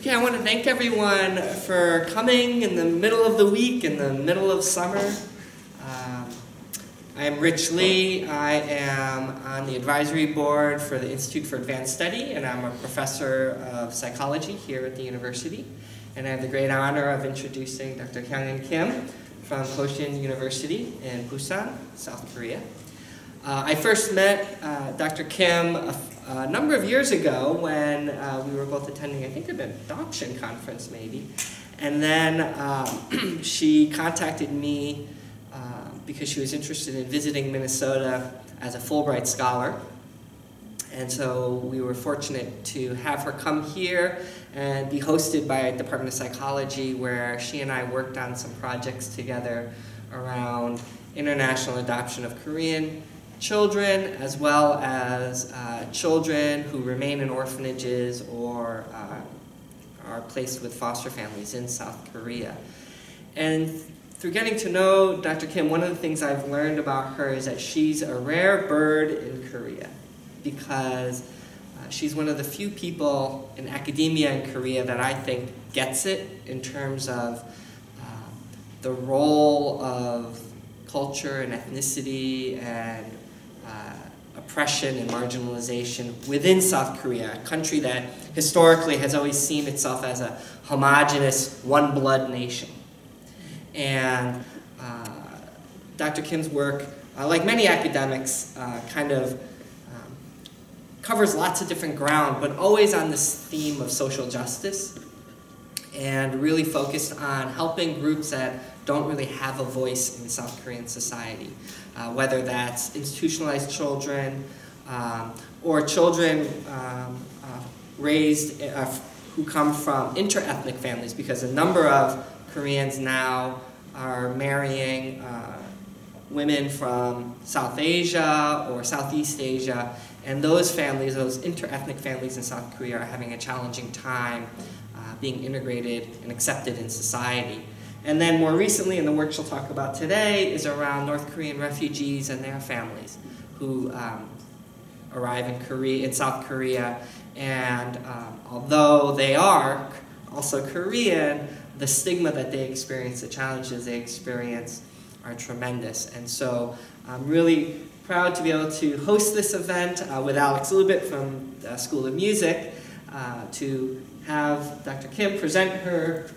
Okay, I want to thank everyone for coming in the middle of the week, in the middle of summer. I am Rich Lee. I am on the advisory board for the Institute for Advanced Study, and I'm a professor of psychology here at the university. And I have the great honor of introducing Dr. Hyang Kim from Kosin University in Busan, South Korea. I first met Dr. Kim a number of years ago when we were both attending, I think, an adoption conference maybe. And then she contacted me because she was interested in visiting Minnesota as a Fulbright scholar. And so we were fortunate to have her come here and be hosted by Department of Psychology, where she and I worked on some projects together around international adoption of Korean children, as well as children who remain in orphanages or are placed with foster families in South Korea. And through getting to know Dr. Kim, one of the things I've learned about her is that she's a rare bird in Korea, because she's one of the few people in academia in Korea that I think gets it in terms of the role of culture and ethnicity and oppression and marginalization within South Korea, a country that historically has always seen itself as a homogeneous, one-blood nation. And Dr. Kim's work, like many academics, kind of covers lots of different ground, but always on this theme of social justice, and really focused on helping groups that don't really have a voice in South Korean society, whether that's institutionalized children or children raised who come from inter-ethnic families, because a number of Koreans now are marrying women from South Asia or Southeast Asia, and those families, those inter-ethnic families in South Korea, are having a challenging time being integrated and accepted in society. And then more recently, in the work she'll talk about today, is around North Korean refugees and their families who arrive in South Korea. And although they are also Korean, the stigma that they experience, the challenges they experience are tremendous. And so I'm really proud to be able to host this event with Alex Lubit from the School of Music to have Dr. Kim present her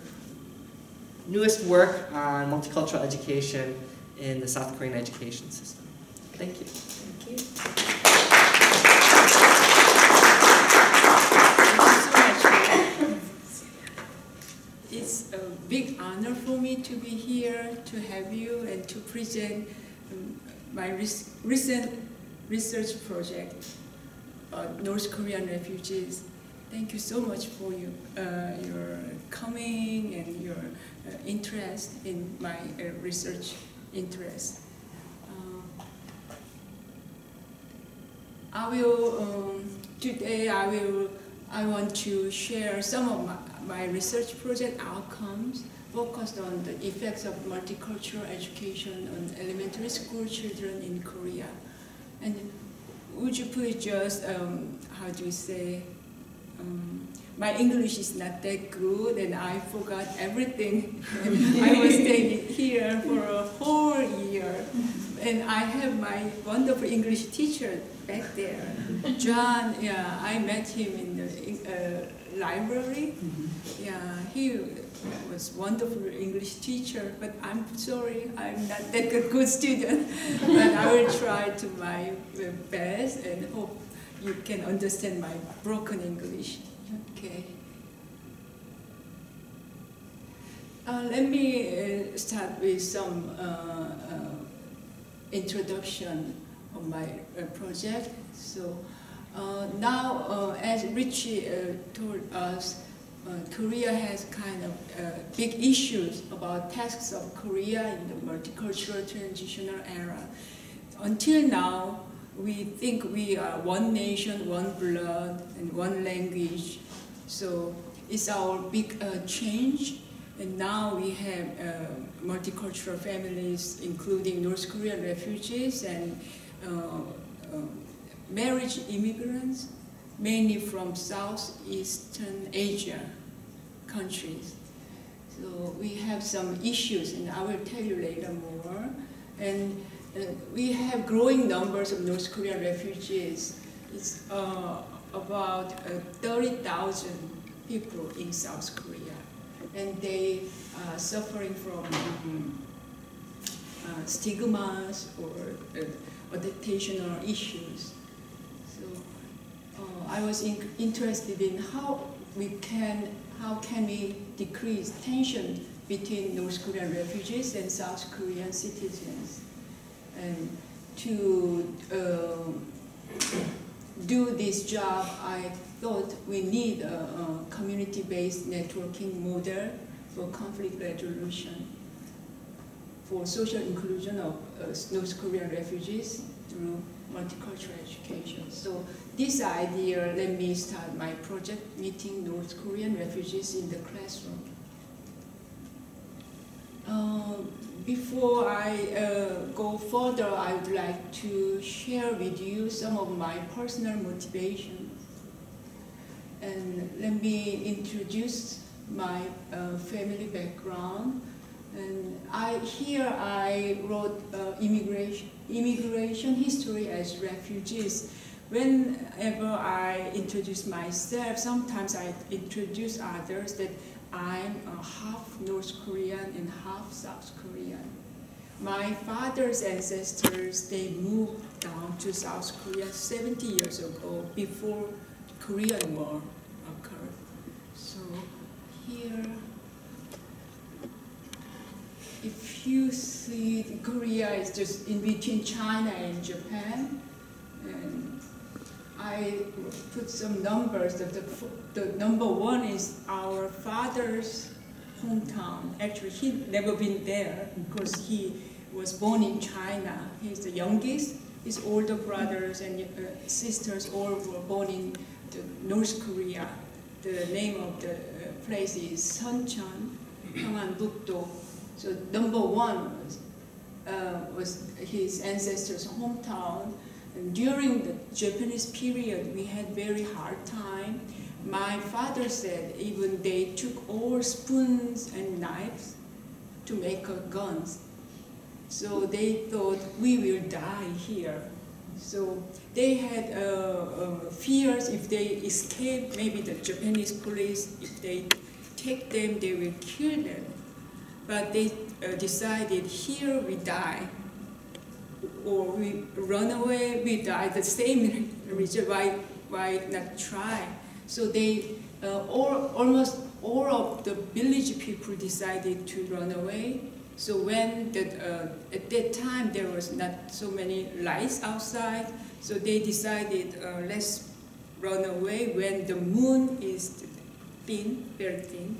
newest work on multicultural education in the South Korean education system. Thank you. Thank you. It's a big honor for me to be here, to have you, and to present my recent research project on North Korean refugees. Thank you so much for your coming and your interest in my research interest. Today I want to share some of my research project outcomes focused on the effects of multicultural education on elementary school children in Korea. And would you please just, how do you say, my English is not that good and I forgot everything. I was staying here for a whole year, and I have my wonderful English teacher back there, John. Yeah, I met him in the library. Yeah, he was wonderful English teacher, but I'm sorry, I'm not that good student. But I will try to my best and hope you can understand my broken English. Okay. Let me start with some introduction of my project. So now, as Richie told us, Korea has kind of big issues about tasks of Korea in the multicultural transitional era. Until now, we think we are one nation, one blood, and one language. So it's our big change. And now we have multicultural families, including North Korean refugees and marriage immigrants, mainly from Southeastern Asia. countries. So we have some issues, and I will tell you later more. And we have growing numbers of North Korean refugees. It's about 30,000 people in South Korea, and they are suffering from stigmas or adaptational issues. So I was interested in how can we decrease tension between North Korean refugees and South Korean citizens, and to do this job, I thought we need a community-based networking model for conflict resolution, for social inclusion of North Korean refugees through multicultural education. So this idea let me start my project, meeting North Korean refugees in the classroom. Before I go further, I would like to share with you some of my personal motivations. And let me introduce my family background. And here I wrote immigration history as refugees. Whenever I introduce myself, sometimes I introduce others that I'm half North Korean and half South Korean. My father's ancestors, they moved down to South Korea 70 years ago, before the Korean War occurred. So here, if you see, Korea is just in between China and Japan. And I put some numbers. The number one is our father's hometown. Actually, he'd never been there because he was born in China. He's the youngest. His older brothers and sisters all were born in North Korea. The name of the place is Suncheon, Gyeongbuk-do. So number one was his ancestors' hometown. And during the Japanese period, we had very hard time. My father said even they took all spoons and knives to make guns. So they thought we will die here. So they had fears if they escape, maybe the Japanese police, if they take them, they will kill them. But they decided here we die, or we run away, we die. The same reason, why not try? So they, almost all of the village people decided to run away. So when at that time there was not so many lights outside, so they decided let's run away when the moon is thin, very thin.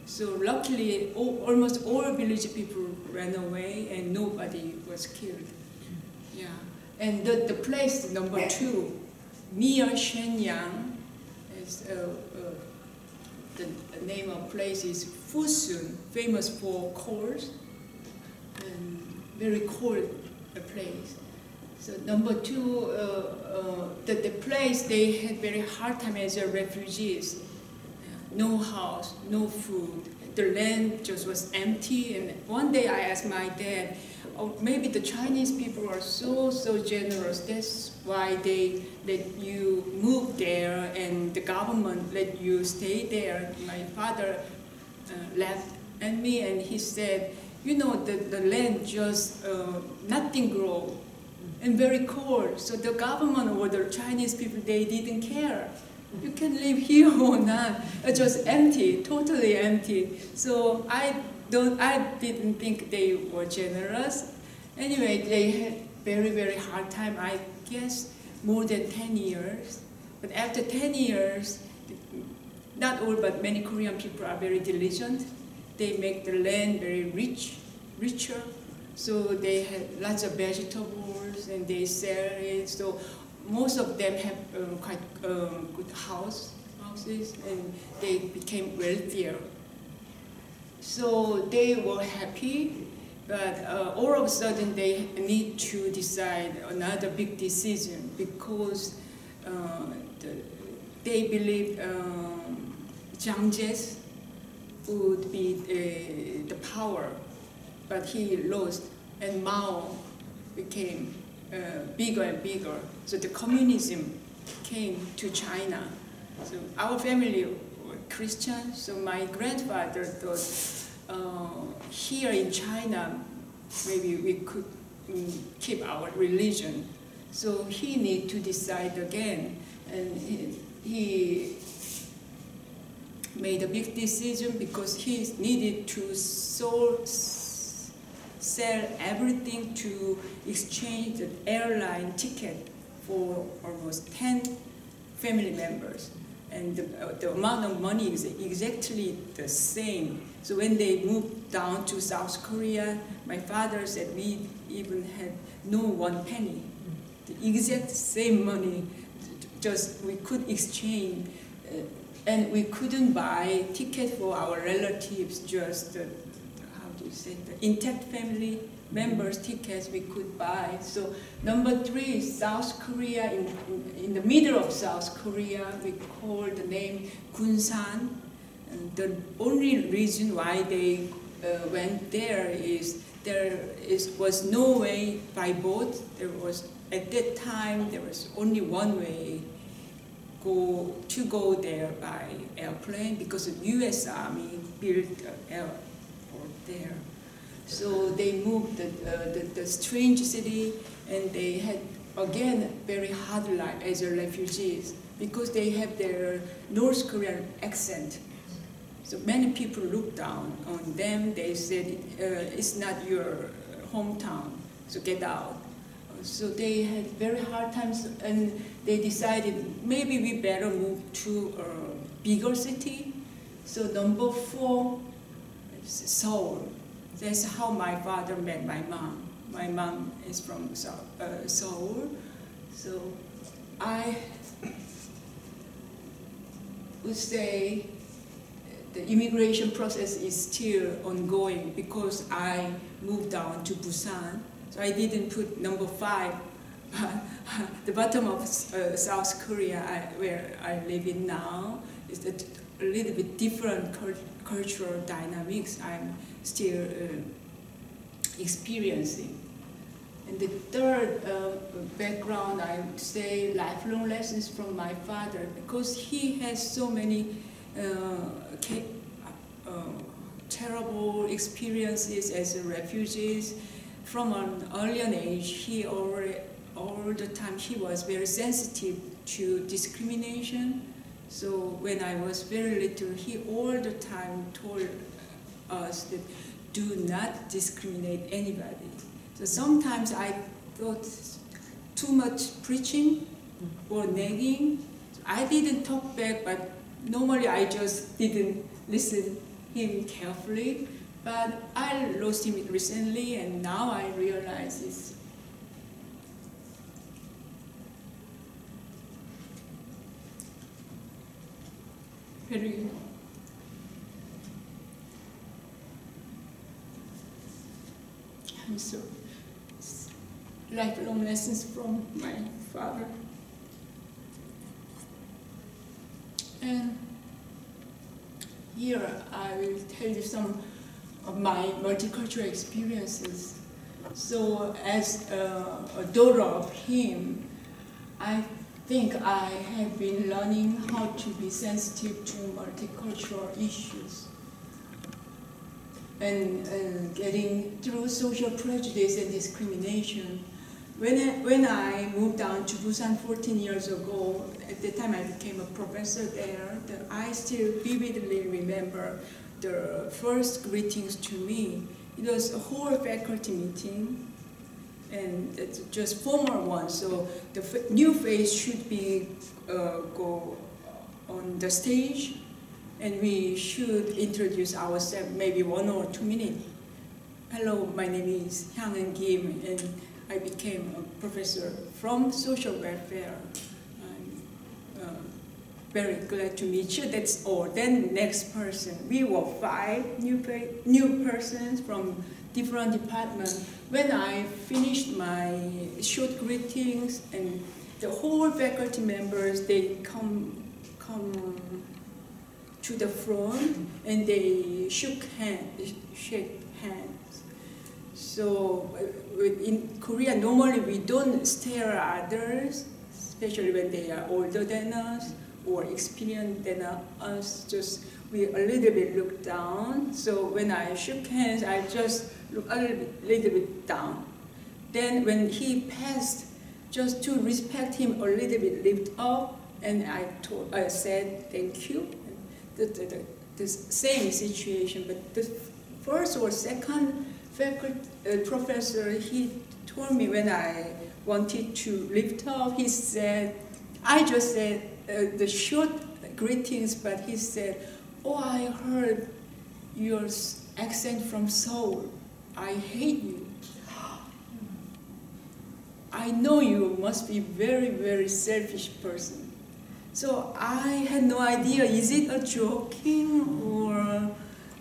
So luckily, almost all village people ran away and nobody was killed. Yeah, and the place number two, near Shenyang, is the name of place is Busan, famous for coals, and very cold place. So number two, the place they had very hard time as refugees. No house, no food. The land just was empty. And one day I asked my dad, oh, maybe the Chinese people are so generous. That's why they let you move there and the government let you stay there. My father laughed at me and he said, you know, the land just nothing grow and very cold. So the government or the Chinese people, they didn't care. You can live here or not. It's just empty, totally empty. So I didn't think they were generous. Anyway, they had very hard time, I guess, more than 10 years. But after 10 years, not all, but many Korean people are very diligent. They make the land very richer. So they had lots of vegetables and they sell it. So most of them have quite good houses, and they became wealthier. So they were happy, but all of a sudden they need to decide another big decision because they believe Jiangjes, would be the power, but he lost, and Mao became bigger and bigger. So the communism came to China. So our family were Christian, so my grandfather thought here in China maybe we could keep our religion. So he need to decide again, and he made a big decision because he needed to sell everything to exchange the airline ticket for almost 10 family members. And the amount of money is exactly the same. So when they moved down to South Korea, my father said we even had no 1 penny. The exact same money, just we could exchange, and we couldn't buy ticket for our relatives, just the intact family members tickets we could buy. So number 3 is South Korea. In the middle of South Korea, we call the name Busan. And the only reason why they went there is was no way by boat. At that time there was only one way to go there by airplane, because the U.S. Army built an airport there. So they moved the strange city, and they had again a very hard life as refugees because they have their North Korean accent. So many people looked down on them. They said, it's not your hometown, so get out. So they had very hard times, and they decided maybe we better move to a bigger city. So number 4 is Seoul. That's how my father met my mom. My mom is from Seoul. So I would say the immigration process is still ongoing because I moved down to Busan. So I didn't put number 5, the bottom of South Korea, where I live in now, is a little bit different cultural dynamics I'm still experiencing. And the third background, I would say lifelong lessons from my father, because he has so many terrible experiences as refugees. From an early age, he all the time he was very sensitive to discrimination. So when I was very little, he all the time told us that do not discriminate anybody. So sometimes I thought too much preaching or nagging. I didn't talk back, but normally I just didn't listen him carefully. But I lost him recently, and now I realize it's very so lifelong lessons from my father. And here I will tell you some of my multicultural experiences. So as a daughter of him, I think I have been learning how to be sensitive to multicultural issues and getting through social prejudice and discrimination. When I moved down to Busan 14 years ago, at the time I became a professor there, I still vividly remember the first greetings to me. It was a whole faculty meeting, and it's just formal one. So the new face should be go on the stage, and we should introduce ourselves maybe 1 or 2 minutes. Hello, my name is Hyang and Kim, and I became a professor from social welfare. I'm very glad to meet you. That's all. Then next person. We were 5 new persons from different departments. When I finished my short greetings, and the whole faculty members, they come to the front, and they shake hands. So in Korea, normally we don't stare at others, especially when they are older than us or experienced than us. Just we a little bit look down. So when I shook hands, I just look a little bit down. Then when he passed, just to respect him a little bit, lift up, and I said thank you. The same situation, but the first or second professor, he told me when I wanted to lift up, he said, I just said the short greetings, but he said, oh, I heard your accent from Seoul. I hate you. I know you must be very, very selfish person. So I had no idea, is it a joking or,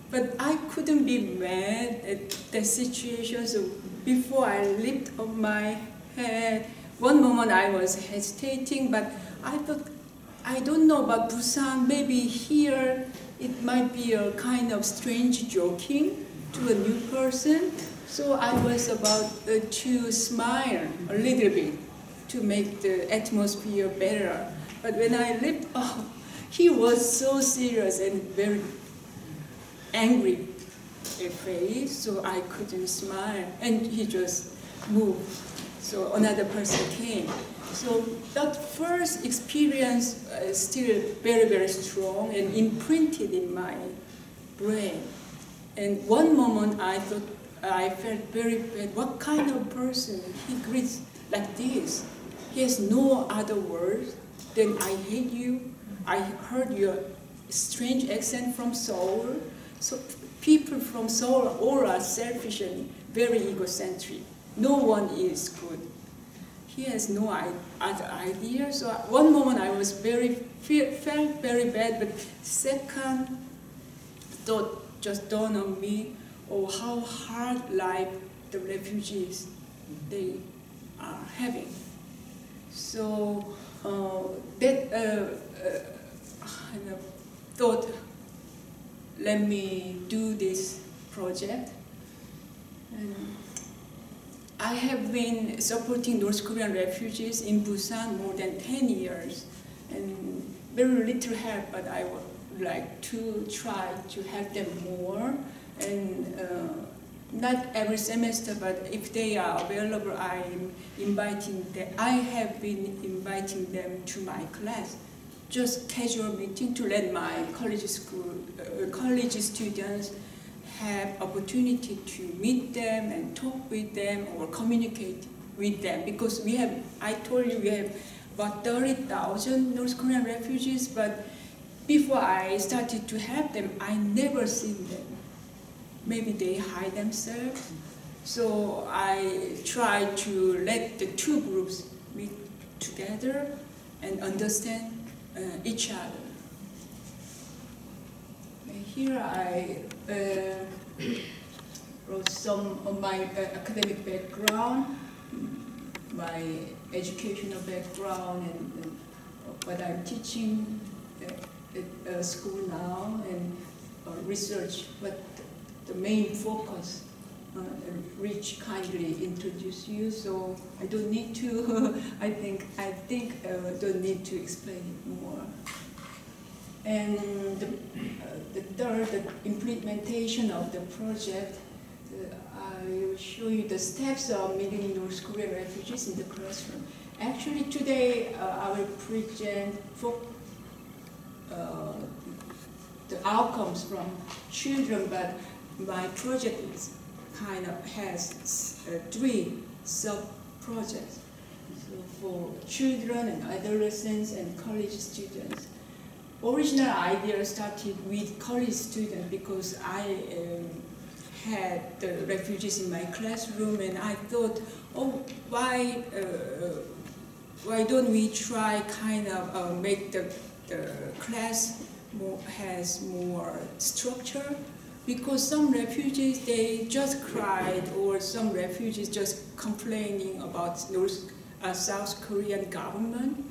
but I couldn't be mad at the situation. So before I lift up my head, one moment I was hesitating, but I thought, I don't know about Busan, maybe here it might be a kind of strange joking to a new person. So I was about to smile a little bit to make the atmosphere better. But when I lifted up, he was so serious and very angry face, so I couldn't smile. And he just moved. So another person came. So that first experience is still very, very strong and imprinted in my brain. And one moment I thought, I felt very bad. What kind of person he greets like this? He has no other words than I hate you. I heard your strange accent from Seoul. So people from Seoul all are selfish and very egocentric. No one is good. He has no other idea. So one moment I was felt very bad, but second thought just dawned on me, oh, how hard life the refugees they are having. So that kind of thought, let me do this project. And I have been supporting North Korean refugees in Busan more than 10 years, and very little help, but I would like to try to help them more. And not every semester, but if they are available, I'm inviting them. I have been inviting them to my class, just casual meeting to let my college students have opportunity to meet them and talk with them or communicate with them. Because we have, I told you, we have about 30,000 North Korean refugees, but before I started to help them, I never seen them. Maybe they hide themselves. So I try to let the two groups meet together and understand each other. And here I wrote some of my academic background, my educational background, and what I'm teaching at school now, and research. But the main focus, Rich kindly introduced you, so I don't need to. I think don't need to explain it more. And the third, the implementation of the project. I will show you the steps of meeting North Korean refugees in the classroom. Actually, today I will present the outcomes from children, but my project is kind of has three sub-projects. So for children and adolescents and college students. Original idea started with college students because I had the refugees in my classroom, and I thought, oh, why don't we try kind of make the class has more structure? Because some refugees, they just cried, or some refugees just complaining about South Korean government.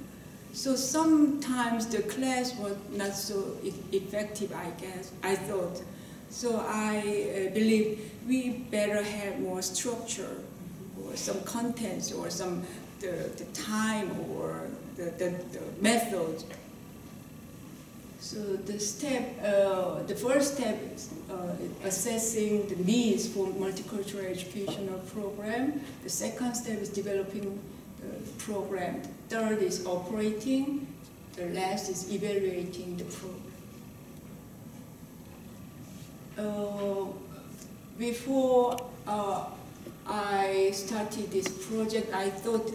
So sometimes the class was not so effective, I guess, I thought. So I believe we better have more structure or some contents or some the time or the method. So the first step is assessing the needs for multicultural educational program. The second step is developing the program. The third is operating. The last is evaluating the program. Before I started this project, I thought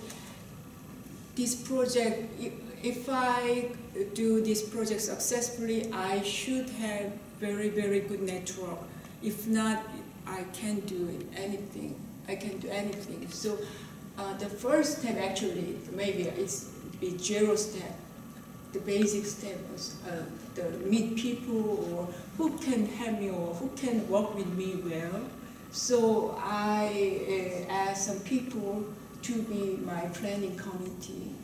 this project, if I do this project successfully, I should have very, very good network. If not, I can't do anything. I can do anything. So the first step actually, maybe it's the zero step. The basic step was the meet people or who can help me or who can work with me well. So I asked some people to be my planning committee.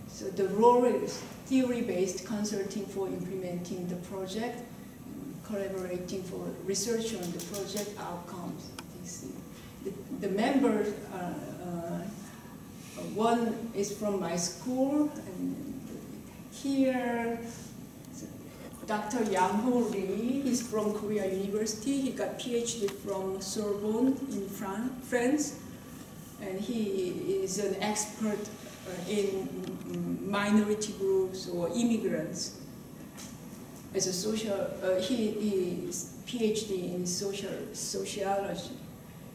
So the role is theory-based consulting for implementing the project, collaborating for research on the project outcomes. The members, one is from my school, and here Dr. Yang Lee, he's from Korea University. He got PhD from Sorbonne in France, and he is an expert in minority groups or immigrants. As a social, he is PhD in sociology.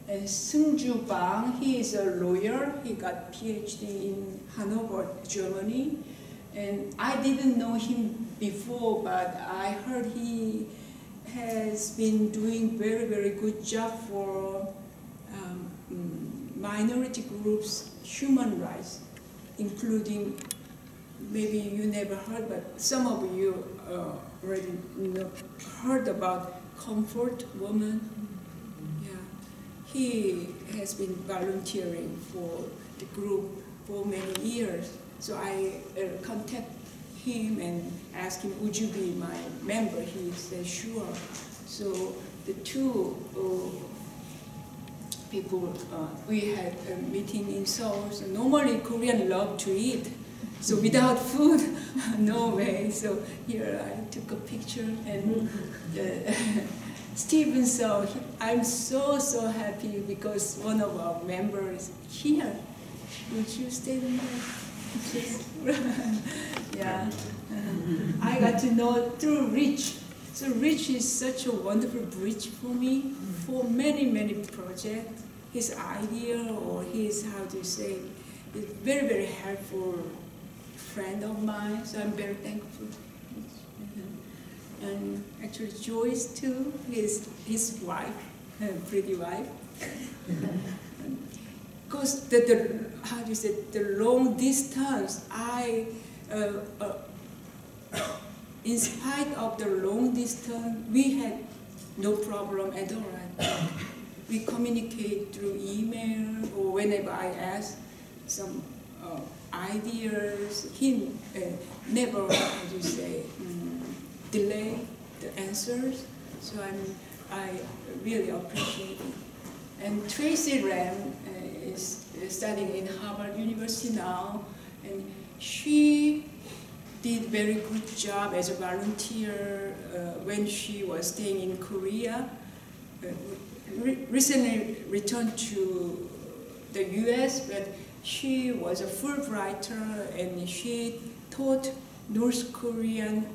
And Seung-Ju Bang, he is a lawyer. He got PhD in Hanover, Germany. And I didn't know him before, but I heard he has been doing very, very good job for minority groups' human rights, including, maybe you never heard, but some of you already heard about Comfort Woman. Yeah, he has been volunteering for the group for many years. So I contacted him and asked him, would you be my member? He said, sure. So the two people, we had a meeting in Seoul. So normally Koreans love to eat. So without food, no way. So here I took a picture and Stephen saw, I'm so happy because one of our members here. Would you stay there? Yeah, I got to know through Rich. So Rich is such a wonderful bridge for me for many projects. His idea or his, how to say, is very, very helpful friend of mine. So I'm very thankful. And actually Joyce too, his wife, pretty wife. Because how do you say, the long distance, in spite of the long distance, we had no problem at all. Right? We communicate through email or whenever I ask some ideas, he never, how do you say, delay the answers. So I really appreciate it. And Tracy Ram is studying in Harvard University now, and she did very good job as a volunteer when she was staying in Korea. Recently returned to the US, but she was a Fulbrighter and she taught North Korean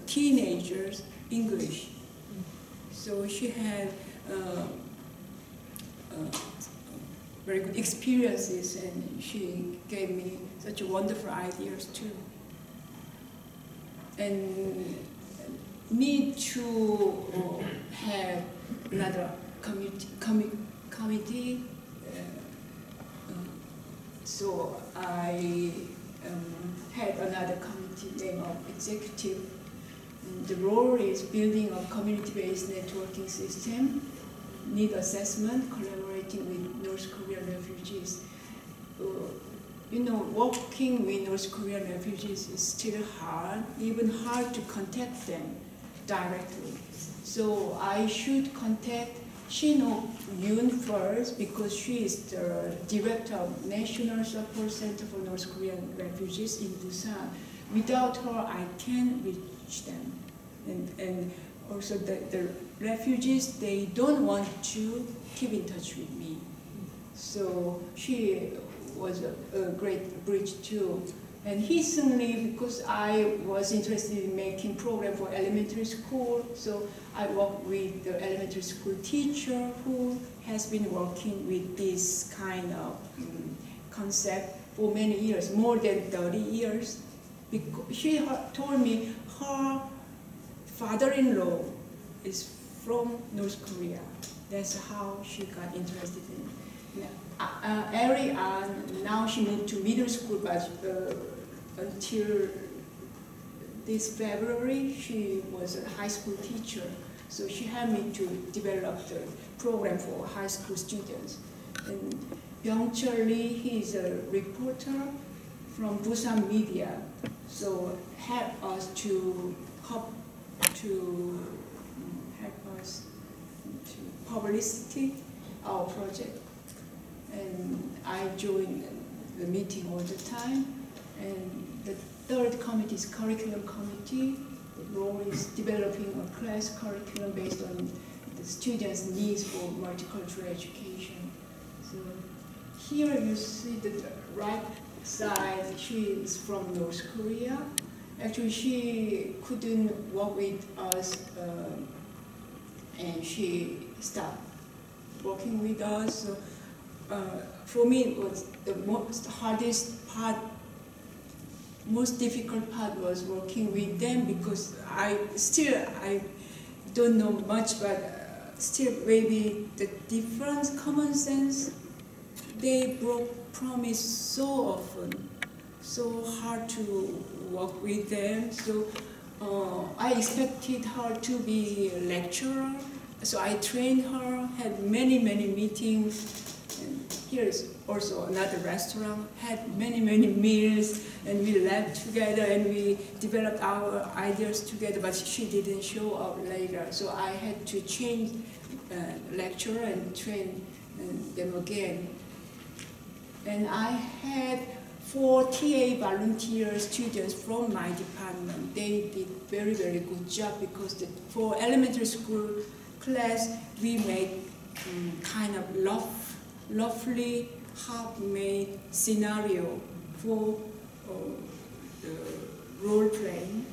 teenagers English. So she had very good experiences, and she gave me such wonderful ideas too. And need to have another committee. So I had another committee named executive. And the role is building a community-based networking system, need assessment, collaborating with North Korean refugees. you know, working with North Korean refugees is still hard, even hard to contact them directly. So I should contact Shin Yoon first, because she is the director of National Support Center for North Korean Refugees in Busan. Without her, I can't reach them. And also the refugees, they don't want to keep in touch with me. So she was a great bridge too. And recently, because I was interested in making program for elementary school, so I worked with the elementary school teacher who has been working with this kind of concept for many years, more than 30 years. Because she told me her father-in-law is from North Korea. That's how she got interested in. Early on, now she moved to middle school, but until this February, she was a high school teacher. So she helped me to develop the program for high school students. And Byung-chul Lee, he's a reporter from Busan media. So help us to publicity our project. And I join the meeting all the time. And the third committee is curriculum committee. The role is developing a class curriculum based on the students' needs for multicultural education. So here you see the right side, she is from North Korea. Actually, she couldn't work with us, and she stopped working with us. So, for me, it was the most difficult part was working with them, because I don't know much, but still maybe the difference, common sense, they broke promise so often, so hard to work with them. So I expected her to be a lecturer, so I trained her, had many meetings. And here is also another restaurant, had many meals, and we laughed together and we developed our ideas together, but she didn't show up later. So I had to change lecturer and train them again. And I had 4 TA volunteer students from my department. They did very good job, because for elementary school class, we made kind of lovely half-made scenario for role playing.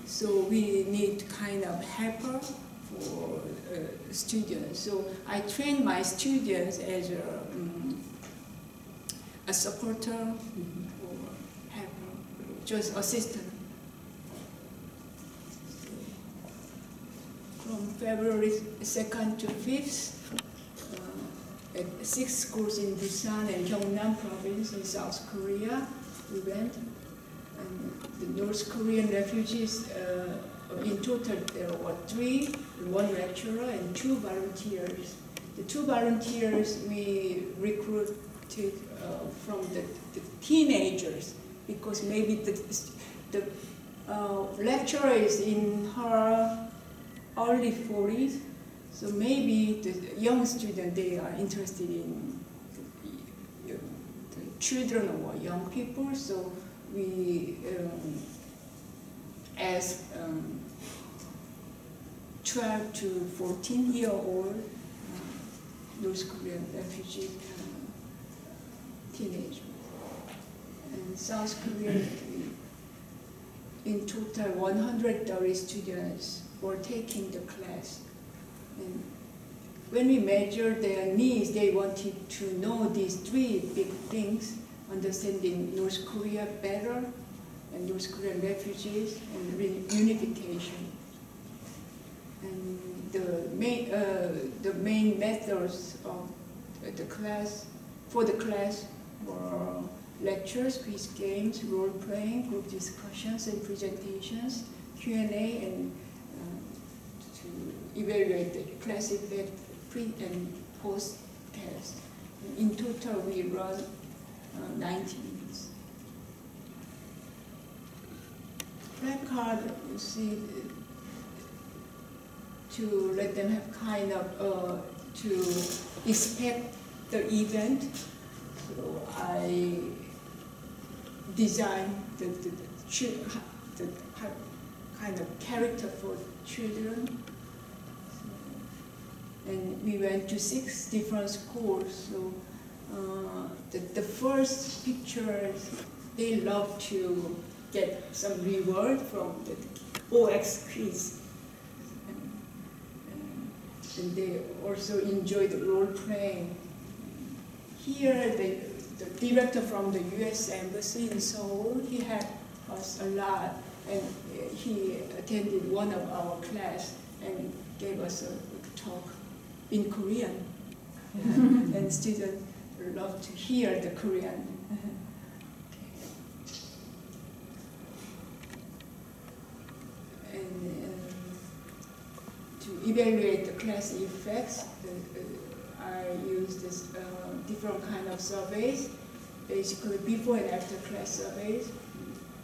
So we need kind of helper for students. So I train my students as a supporter or helper, just assistant. From February 2nd to 5th, at 6 schools in Busan and Kyungnam province in South Korea, we went. And the North Korean refugees, in total there were 3, 1 lecturer and 2 volunteers. The 2 volunteers we recruited from the teenagers, because maybe the lecturer is in her early 40s, so maybe the young student, they are interested in the children or young people, so we asked 12 to 14-year-old North Korean refugee teenagers. And South Korea, in total 130 students were taking the class. And when we measured their needs, they wanted to know these 3 big things: understanding North Korea better, and North Korean refugees, and reunification. And the main methods of the class, for the class, were lectures, quiz games, role-playing, group discussions and presentations, Q&A, and to evaluate the class effect pre and post test. In total, we run 90 minutes. placard, you see, to let them have kind of, to expect the event. So I designed the kind of character for children. And we went to 6 different schools. So the first pictures, they love to get some reward from the OX quiz. And they also enjoy the role playing. Here, the director from the US Embassy in Seoul, he helped us a lot, and he attended one of our class and gave us a talk in Korean. And students love to hear the Korean. And to evaluate the class effects, I use this different kind of surveys, basically before and after class surveys,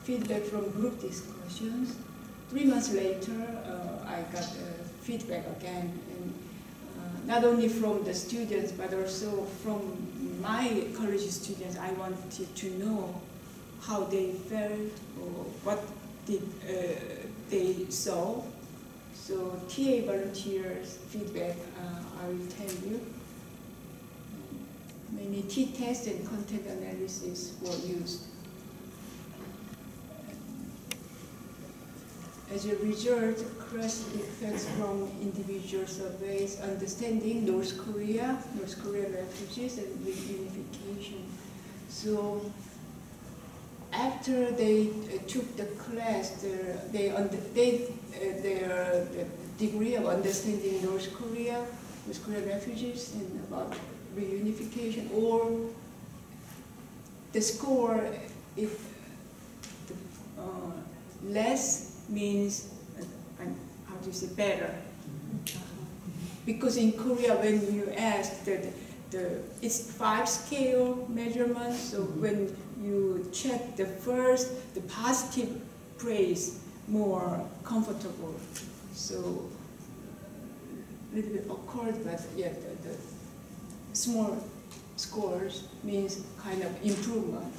feedback from group discussions. 3 months later, I got feedback again, and not only from the students, but also from my college students. I wanted to know how they felt or what did they saw. So TA volunteers' feedback, I will tell you. Many t-tests and content analysis were used. As a result, class effects from individual surveys, understanding North Korean refugees, and reunification. So after they took the class, their degree of understanding North Korean refugees and about reunification, or the score, if less means, how do you say, better. Because in Korea, when you ask that it's 5 scale measurements, so when you check the first, the positive praise, more comfortable. So a little bit awkward, but yeah, the small scores means kind of improvement.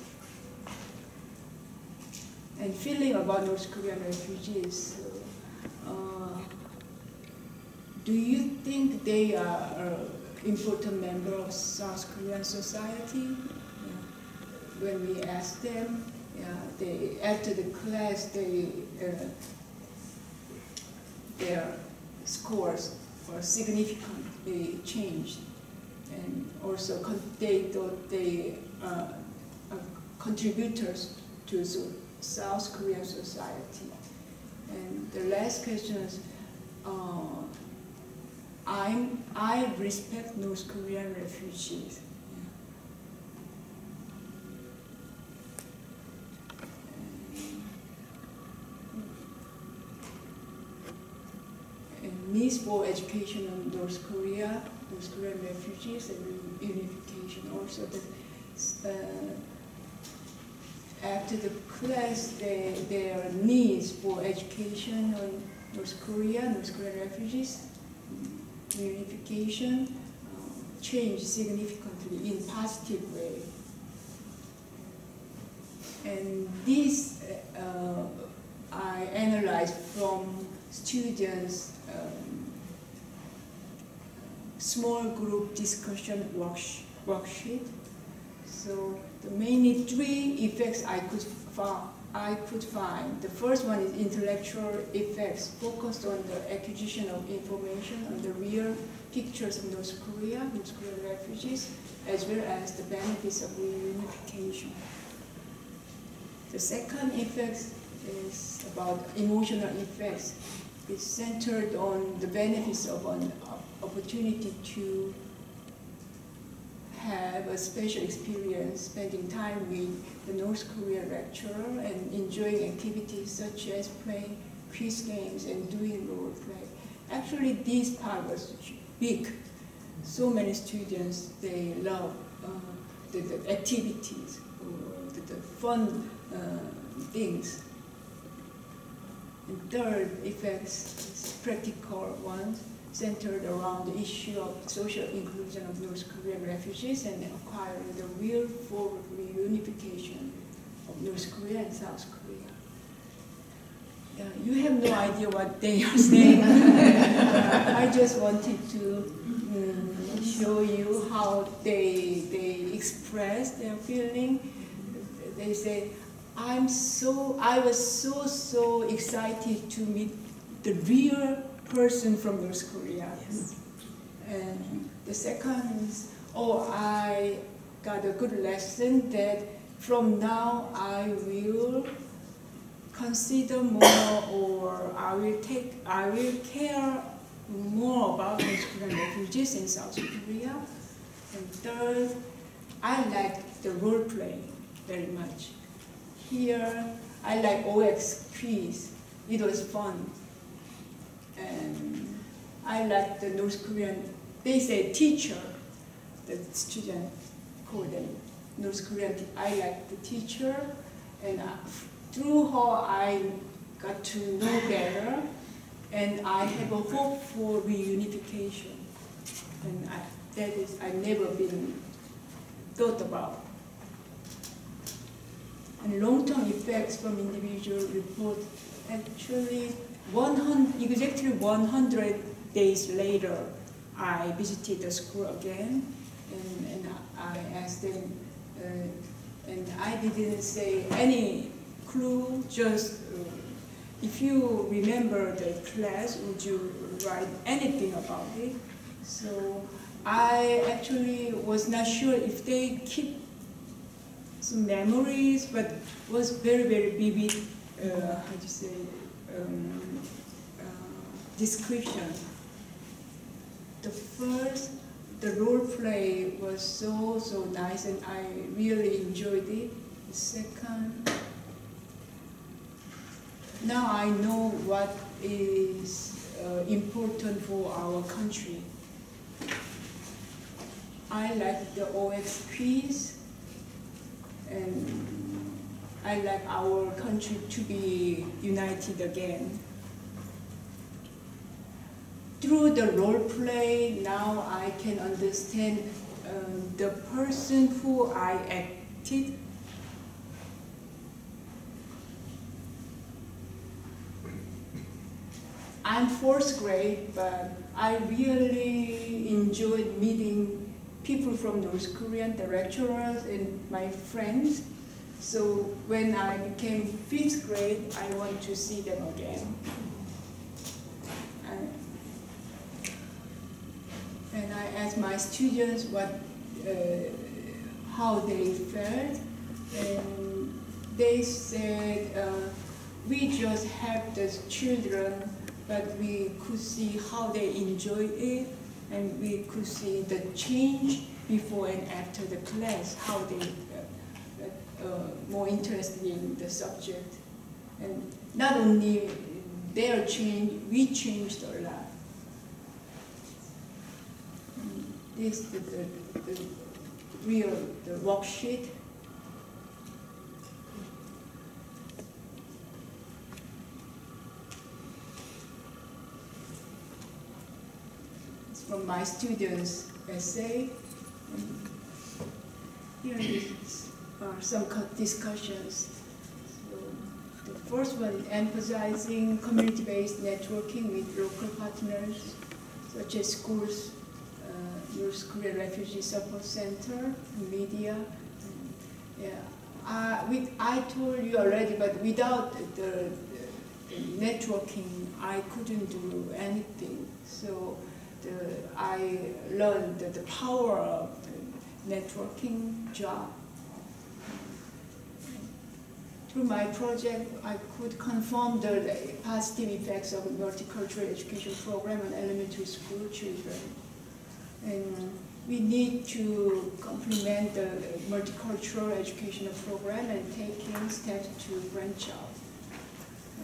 And feeling about North Korean refugees. Do you think they are an important member of South Korean society? When we asked them, after the class, their scores were significantly changed. And also they thought they are contributors to South Korean society. And the last question is, I respect North Korean refugees. And needs for education in North Korean refugees, and reunification. Also, after the class, their needs for education on North Korean refugees, reunification, changed significantly in positive way. And this I analyzed from students' small group discussion worksheet. So the mainly 3 effects I could find. The first one is intellectual effects, focused on the acquisition of information on the real pictures of North Korean refugees, as well as the benefits of reunification. The second effect is about emotional effects. It's centered on the benefits of an opportunity to have a special experience spending time with the North Korean lecturer and enjoying activities such as playing quiz games and doing role play. Actually, this part was big. So many students, they love the activities, or the fun things. And third, effects is practical ones, centered around the issue of social inclusion of North Korean refugees and acquiring the will for reunification of North Korea and South Korea. You have no idea what they are saying. I just wanted to show you how they express their feeling. They say, I was so excited to meet the real person from North Korea. Yes. And the second is, I got a good lesson that from now I will consider more, or I will care more about North Korean refugees in South Korea. And third, I like the role playing very much. Here, I like OX quiz. It was fun. And I like the North Korean, they say teacher, the student call them North Korean. I like the teacher, and through her I got to know better, and I have a hope for reunification. And that is, I've never been thought about. And long-term effects from individual report, actually exactly 100 days later, I visited the school again, and I asked them, and I didn't say any clue, just if you remember the class, would you write anything about it? So I actually was not sure if they keep some memories, but was very, very vivid, how do you say, description. The role play was so nice, and I really enjoyed it. The second, now I know what is important for our country. I like the OX quiz, and I like our country to be united again. Through the role play, now I can understand the person who I acted. I'm fourth grade, but I really enjoyed meeting people from North Korea, the lecturers and my friends. So when I became fifth grade, I want to see them again. And I asked my students how they felt, and they said, we just helped the children, but we could see how they enjoyed it, and we could see the change before and after the class, how they more interested in the subject. And not only their change, we changed a lot. This is the worksheet. It's from my students' essay. And here are some discussions. So the first one, emphasizing community-based networking with local partners, such as schools, North Korean Refugee Support Center, media. I told you already, but without the networking, I couldn't do anything. So I learned the power of the networking job. Through my project, I could confirm the positive effects of a multicultural education program on elementary school children. And we need to complement the multicultural educational program and taking steps to branch out.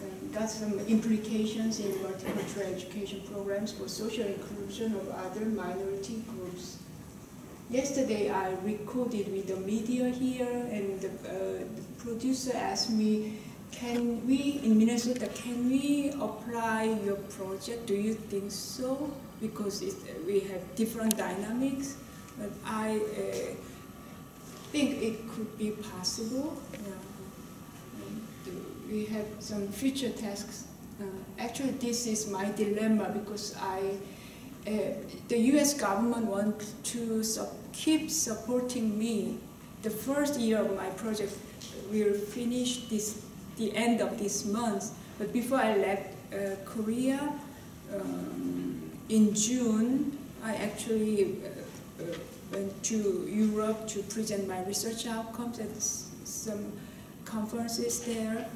And got some implications in multicultural education programs for social inclusion of other minority groups. Yesterday I recorded with the media here, and the producer asked me, can we, in Minnesota, can we apply your project? Do you think so? Because we have different dynamics, but I think it could be possible. We have some future tasks. Actually, this is my dilemma because the U.S. government wants to keep supporting me. The first year of my project will finish the end of this month. But before I left Korea in June, I actually went to Europe to present my research outcomes at some conferences there.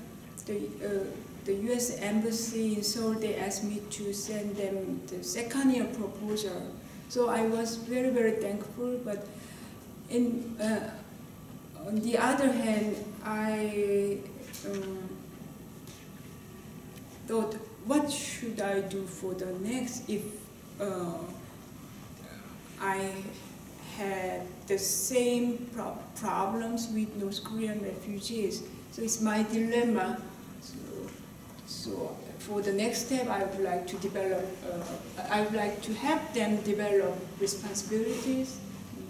The U.S. Embassy in Seoul, they asked me to send them the second year proposal. So I was very, very thankful. But on the other hand, I thought, what should I do for the next if I had the same problems with North Korean refugees? So it's my dilemma. So for the next step, I would like to develop, I would like to help them develop responsibilities,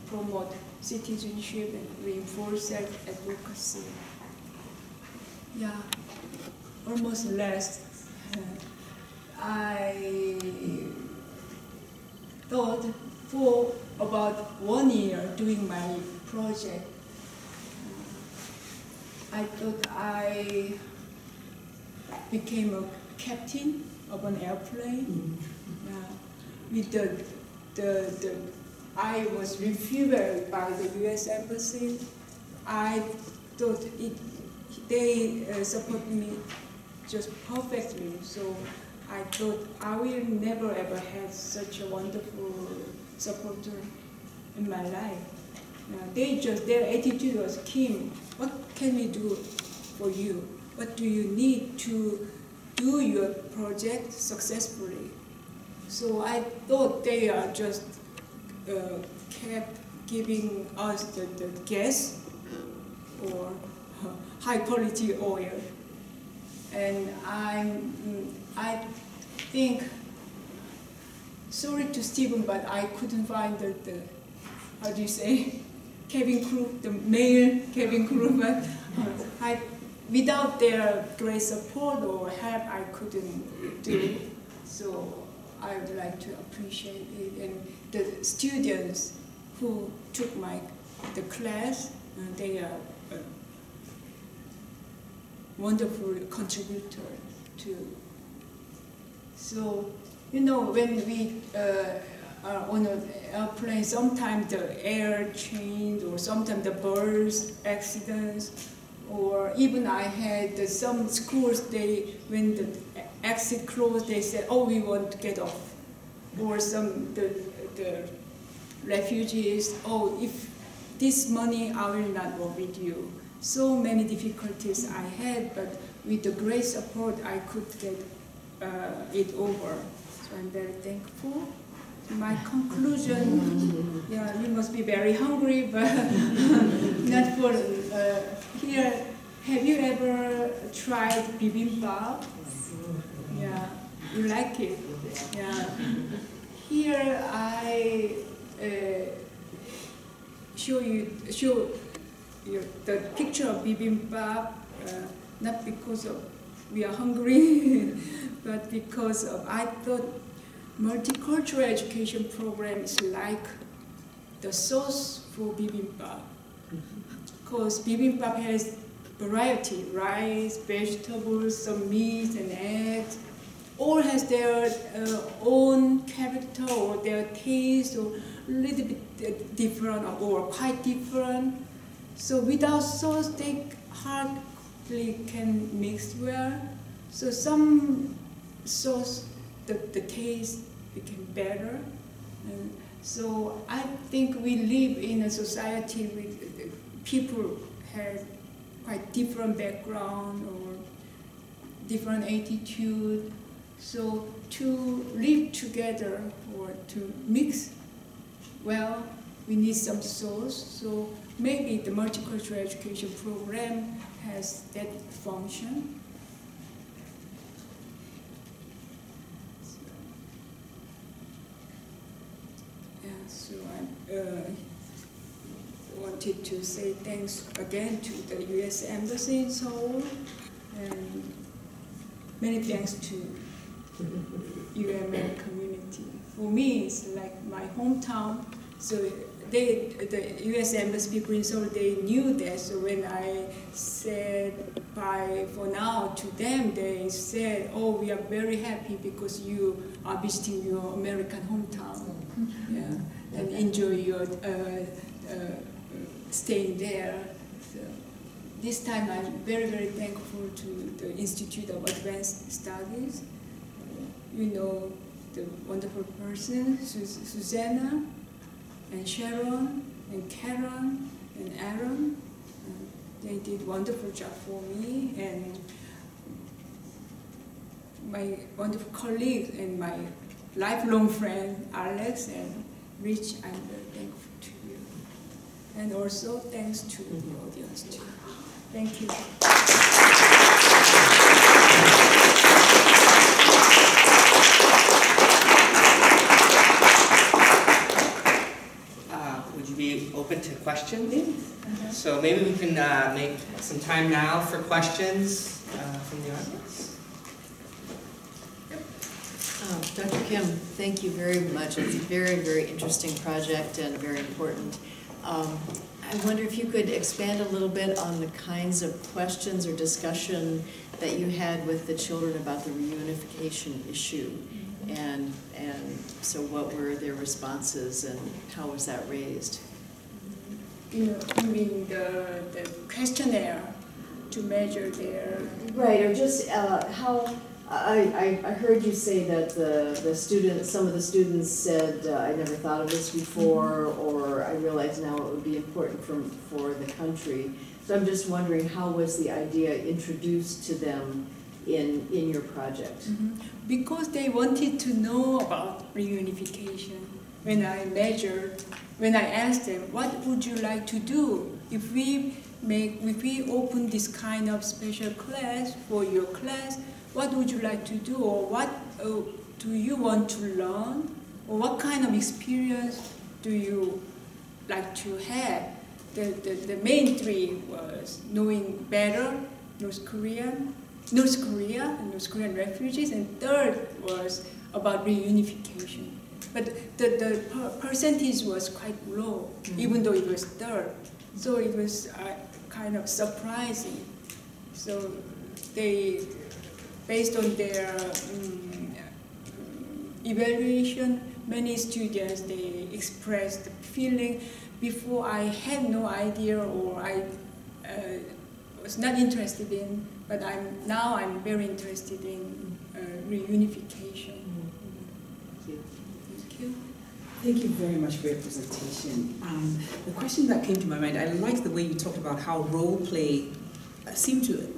promote citizenship, and reinforce self-advocacy. Yeah, almost last. I thought for about 1 year doing my project, I thought I became a captain of an airplane. With I was refueled by the U.S. Embassy. I thought they support me just perfectly. So I thought I will never ever have such a wonderful supporter in my life. Their attitude was, Kim, what can we do for you? What do you need to do your project successfully? So I thought they are just kept giving us the gas or high quality oil. And I think, sorry to Stephen, but I couldn't find the how do you say, cabin crew, the male cabin crew, but without their great support or help, I couldn't do it. So I would like to appreciate it. And the students who took the class, they are wonderful contributor to. So, when we are on an airplane, sometimes the air changed, or sometimes the birds accidents, or even I had some schools, when the exit closed, they said, oh, we want to get off. Or the refugees, oh, if this money, I will not work with you. So many difficulties I had, but with the great support, I could get it over. So I'm very thankful. My conclusion, yeah, you must be very hungry, but not for here. Have you ever tried bibimbap? Yeah, you like it? Yeah. Here I show you the picture of bibimbap, not because of we are hungry, but because of I thought multicultural education program is like the sauce for bibimbap. Because bibimbap has variety, rice, vegetables, some meat and eggs. All has their own character or their taste, or a little bit different or quite different. So without sauce, they hardly can mix well. So some sauce, the taste became better. And so I think we live in a society with people have quite different background or different attitude. So to live together or to mix, we need some sauce. So maybe the multicultural education program has that function. So I wanted to say thanks again to the U.S. Embassy in Seoul, and many thanks to UML community. For me, it's like my hometown. So the U.S. Embassy people in Seoul, they knew that. So when I said bye for now to them, they said, "Oh, we are very happy because you are visiting your American hometown, yeah, and enjoy your staying there." So this time, I'm very, very thankful to the Institute of Advanced Studies. You know, the wonderful person, Susanna, and Sharon, and Karen, and Aaron. They did a wonderful job for me, and my wonderful colleague and my lifelong friend, Alex and Rich, I'm very thankful to you. And also thanks to the audience too. Thank you. Would you be open to questions? So maybe we can make some time now for questions from the audience. Dr. Kim, thank you very much. It's a very, very interesting project and very important. I wonder if you could expand a little bit on the kinds of questions or discussion that you had with the children about the reunification issue. And so what were their responses and how was that raised? You mean the questionnaire to measure their... Right, or just how... I heard you say that some of the students said, I never thought of this before, or I realize now it would be important for the country. So I'm just wondering, how was the idea introduced to them in your project? Because they wanted to know about reunification. When I asked them, what would you like to do if we open this kind of special class for your class? What would you like to do, or what do you want to learn, or what kind of experience do you like to have? The main three was knowing better North Korea and North Korean refugees, and third was about reunification. But the percentage was quite low, even though it was third. So it was kind of surprising. So they, based on their evaluation, many students, they expressed the feeling, before I had no idea, or I was not interested in, but now I'm very interested in reunification. Thank you. Thank you. Thank you very much for your presentation. The question that came to my mind, I liked the way you talked about how role play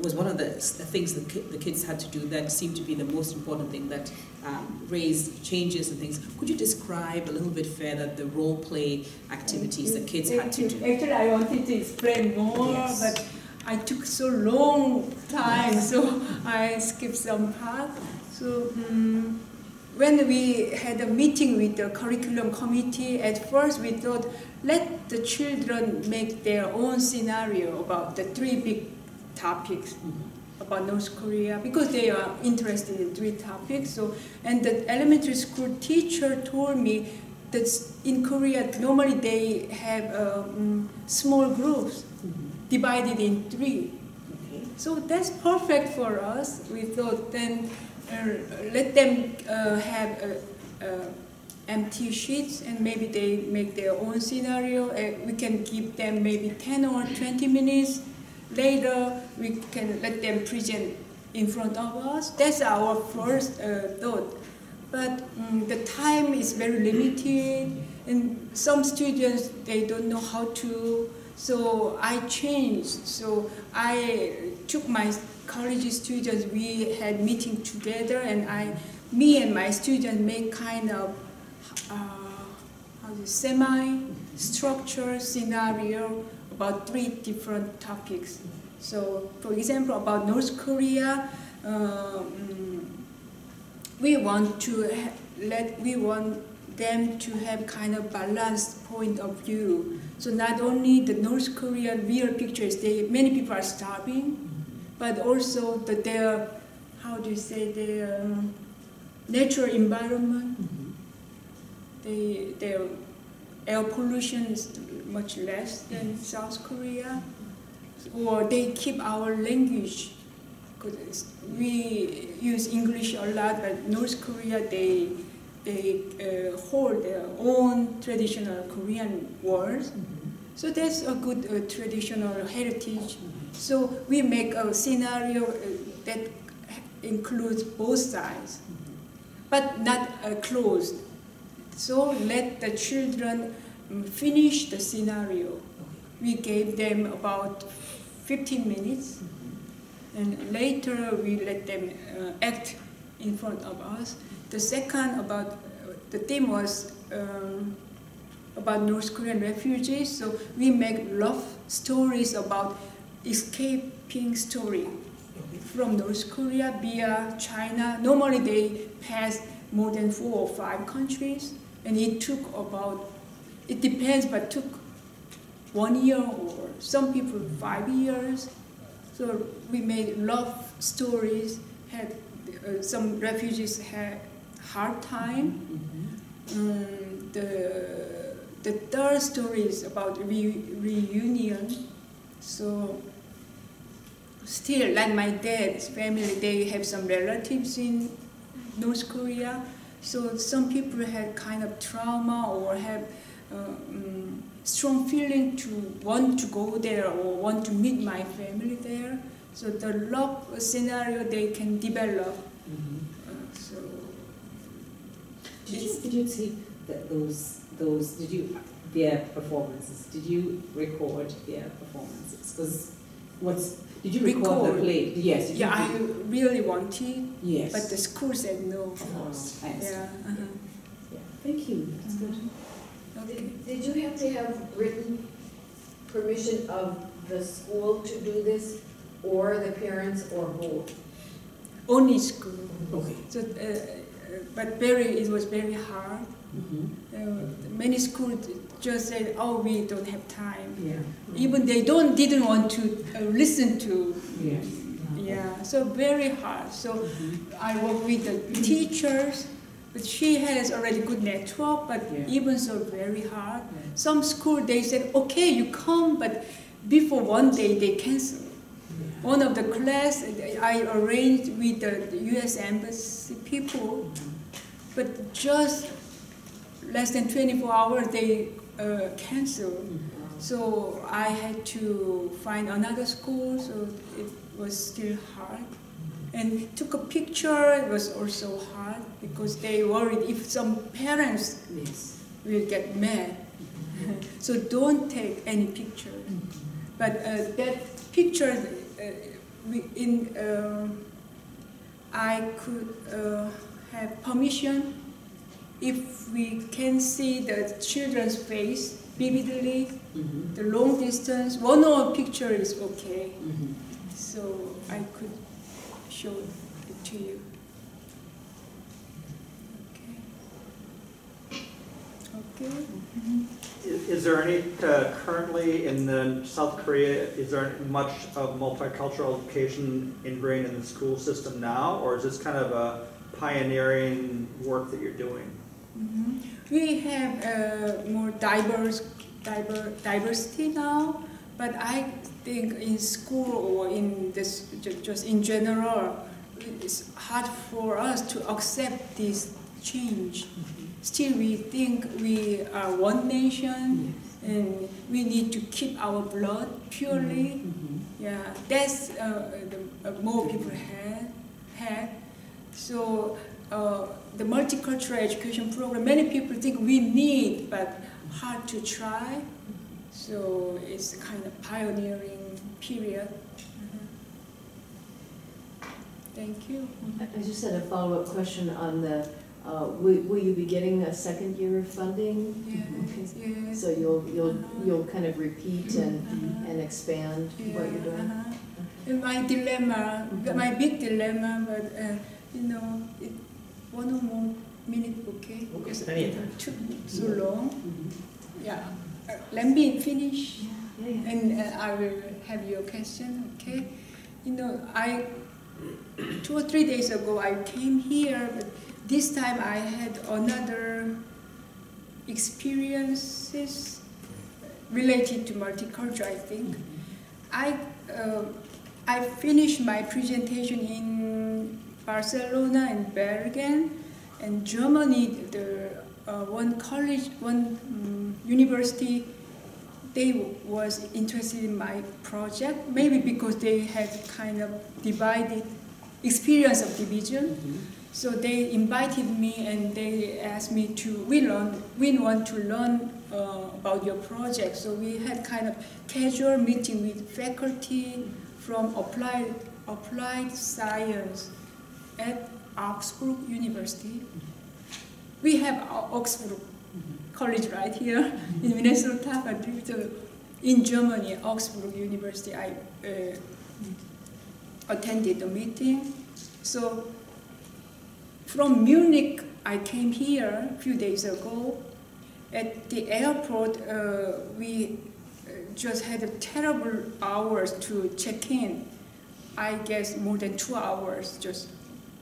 was one of the things the kids had to do that seemed to be the most important thing that raised changes and things. Could you describe a little bit further the role play activities the kids had to do? Actually, I wanted to explain more, Yes. but I took so long time, so I skipped some part. So when we had a meeting with the curriculum committee, at first we thought, let the children make their own scenario about the three big topics about North Korea, because they are interested in three topics. So, and the elementary school teacher told me that in Korea, normally they have small groups divided in three. So that's perfect for us. We thought then let them have empty sheets, and maybe they make their own scenario. We can give them maybe 10 or 20 minutes. Later, we can let them present in front of us. That's our first thought. But the time is very limited, and some students, they don't know how to. So I changed. So I took my college students, we had meeting together, and me and my students make kind of semi-structured scenario about three different topics. So, for example, about North Korea, we want them to have kind of balanced point of view. So not only the North Korean real pictures, many people are starving, but also their, how do you say, their natural environment, their air pollution is much less than South Korea, or they keep our language. Because we use English a lot, but North Korea, they hold their own traditional Korean words. So that's a good traditional heritage. So we make a scenario that includes both sides, but not closed. So let the children finish the scenario. We gave them about 15 minutes, and later we let them act in front of us. The second the theme was about North Korean refugees, so we make love stories about escaping story from North Korea via China. Normally they pass more than 4 or 5 countries, and it took about, it depends, but took 1 year or some people 5 years. So we made love stories, had some refugees had hard time. The third story is about reunion. So still, like my dad's family, they have some relatives in North Korea. So some people had kind of trauma or have strong feeling to want to go there or want to meet my family there. So the love scenario they can develop. So did you see that their performances? Did you record their performances? Because did you record the play? Yes. Yeah, I really wanted. Yes. But the school said no. Of course. Yeah. Yeah. Thank you. That's good. Okay. Did you have to have written permission of the school to do this, or the parents, or both? Only school. Okay. So, but it was very hard. Many schools just said, "Oh, we don't have time." Yeah. Even they didn't want to listen to. Yeah. Yeah. So very hard. So I work with the teachers. But she has already good network, but even so very hard. Yeah. Some school, they said, okay, you come, but before one day, they cancel. Yeah. One of the class, I arranged with the US Embassy people, but just less than 24 hours, they canceled. So I had to find another school, so it was still hard. And took a picture, it was also hard because they worried if some parents will get mad. So don't take any picture. But that picture, I could have permission if we can see the children's face vividly, the long distance, one or picture is okay. So I could show it to you. Okay. Is there any, currently in South Korea, is there much of multicultural education ingrained in the school system now, or is this kind of a pioneering work that you're doing? We have more diversity now, but I think in school or in this, just in general, it's hard for us to accept this change. Still, we think we are one nation, and we need to keep our blood purely. Yeah, that's more people had. So the multicultural education program, many people think we need, but hard to try. So it's a kind of pioneering period. Thank you. I just had a follow-up question on the, will you be getting a second year of funding? Yes. So you'll kind of repeat and expand what you're doing? my dilemma, my big dilemma, but you know, 1 or more minutes, okay? Because it took so long. Yeah. Let me finish, and I will have your question, okay? You know, 2 or 3 days ago I came here, but this time I had another experiences related to multicultural, I think. I finished my presentation in Barcelona and Bergen, and Germany. One college, university, they was interested in my project, maybe because they had kind of divided experience of division. So they invited me and they asked me we want to learn about your project. So we had kind of casual meeting with faculty from applied science at Augsburg University. We have Augsburg College right here in Minnesota, but in Germany, Augsburg University, I attended the meeting. So from Munich, I came here a few days ago. At the airport, we just had a terrible hours to check in. I guess more than 2 hours,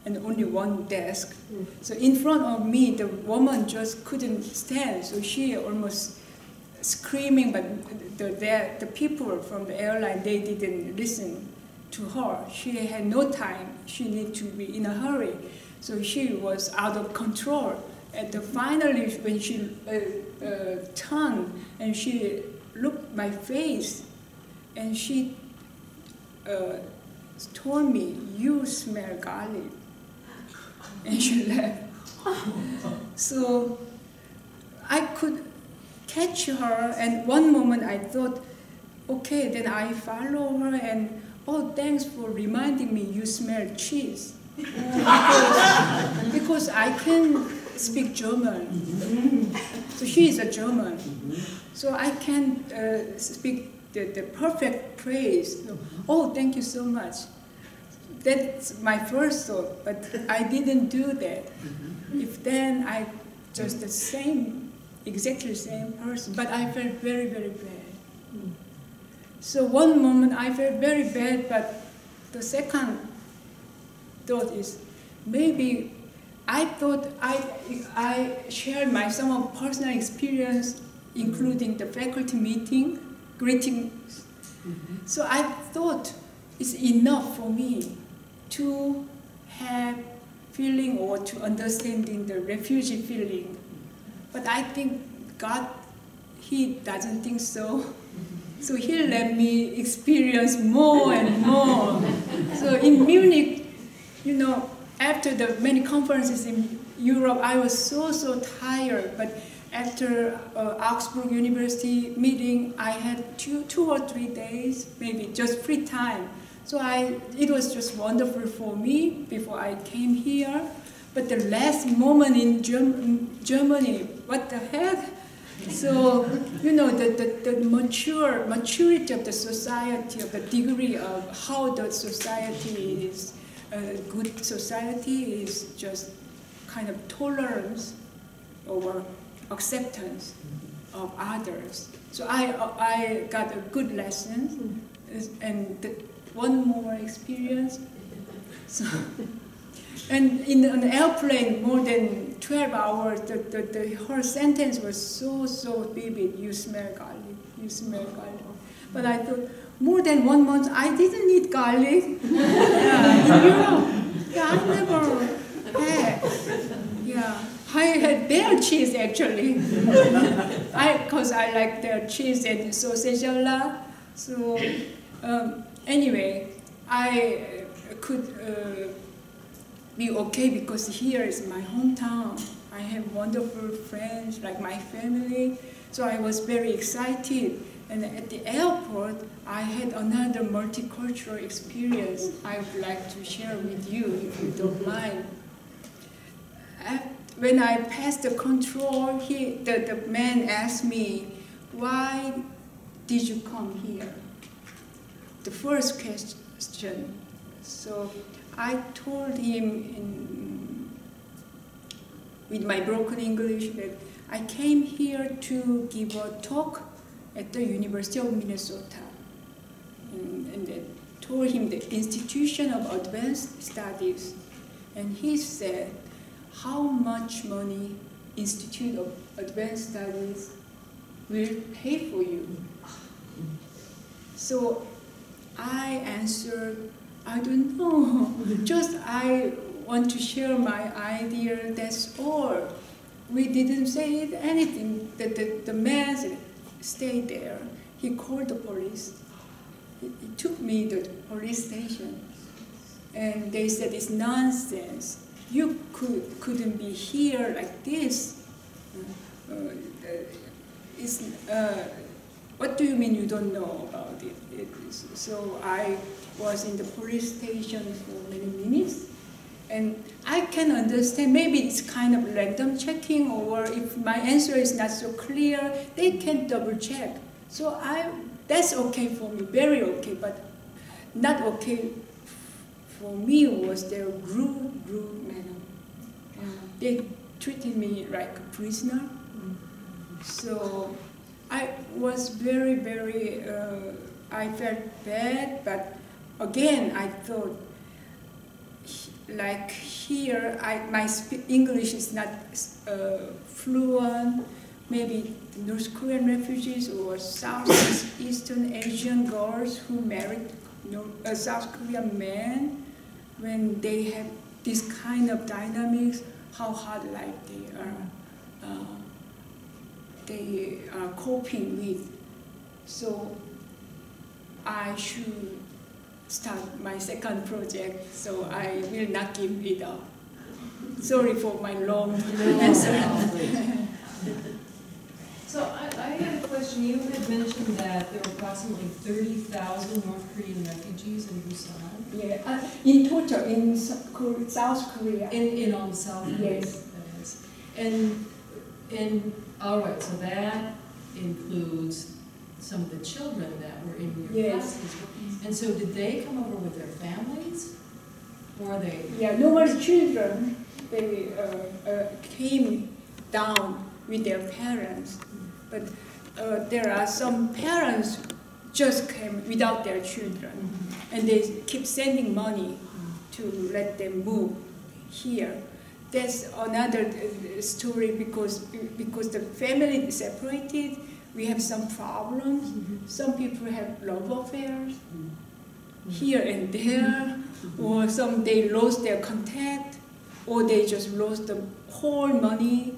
and only one desk. So in front of me, the woman just couldn't stand. So she almost screaming, but the people from the airline, they didn't listen to her. She had no time. She needed to be in a hurry. So she was out of control. And finally, when she turned and she looked my face, and she told me, "You smell garlic." And she left. So I could catch her, and one moment I thought, okay, then I follow her, and oh, thanks for reminding me you smell cheese. Because I can speak German. So she is a German. So I can speak the perfect praise. So, oh, thank you so much. That's my first thought, but I didn't do that. If then I just the same, exactly same person, but I felt very, very bad. So one moment I felt very bad, but the second thought is maybe I thought I shared some of personal experience, including the faculty meeting, greetings. So I thought it's enough for me to have feeling or to understanding the refugee feeling. But I think God, He doesn't think so. So He let me experience more and more. So in Munich, you know, after the many conferences in Europe, I was so tired. But after Augsburg University meeting, I had two or 3 days, maybe just free time. So it was just wonderful for me before I came here. But the last moment in Germany, what the heck? So, you know, the maturity of the society, of the degree of how the society is, a good society is just kind of tolerance or acceptance of others. So I got a good lesson, and one more experience. So, and in an airplane, more than 12 hours, her sentence was so vivid. You smell garlic. You smell garlic. But I thought, more than 1 month, I didn't need garlic. Yeah, in Europe, yeah, I never had. Yeah, I had their cheese actually. Because I like their cheese and sausage. So anyway, I could be okay because here is my hometown. I have wonderful friends, like my family. So I was very excited. And at the airport, I had another multicultural experience I would like to share with you, if you don't mind. When I passed the control, the man asked me, "Why did you come here?" The first question. So I told him with my broken English that I came here to give a talk at the University of Minnesota. And I told him the Institution of Advanced Studies. And he said, how much money Institute of Advanced Studies will pay for you? So I answered, I don't know, just I want to share my idea, that's all. We didn't say anything. The man stayed there. He called the police. He took me to the police station. And they said, it's nonsense. You couldn't be here like this. What do you mean you don't know about it? So I was in the police station for many minutes. And I can understand, maybe it's kind of random checking, or if my answer is not so clear, they can double check. So that's okay for me, very okay, but not okay for me was their rude manner. They treated me like a prisoner. So I was very, I felt bad, but again, I thought, like here, my English is not fluent. Maybe North Korean refugees or Southeastern Asian girls who married South Korean men, when they have this kind of dynamics, how hard life they are coping with. So I should start my second project, so I will not give it up. Sorry for my long answer. So I had a question. You had mentioned that there were approximately 30,000 North Korean refugees in Busan. Yeah, in total, in South Korea. In all South Korea. Yes. That is. And all right, so that includes some of the children that were in your classes. And so did they come over with their families? Or they? Yeah, normal children, they came down with their parents. But there are some parents just came without their children. And they keep sending money to let them move here. That's another story because the family is separated. We have some problems. Some people have love affairs here and there, or some they lost their contact, or they just lost the whole money.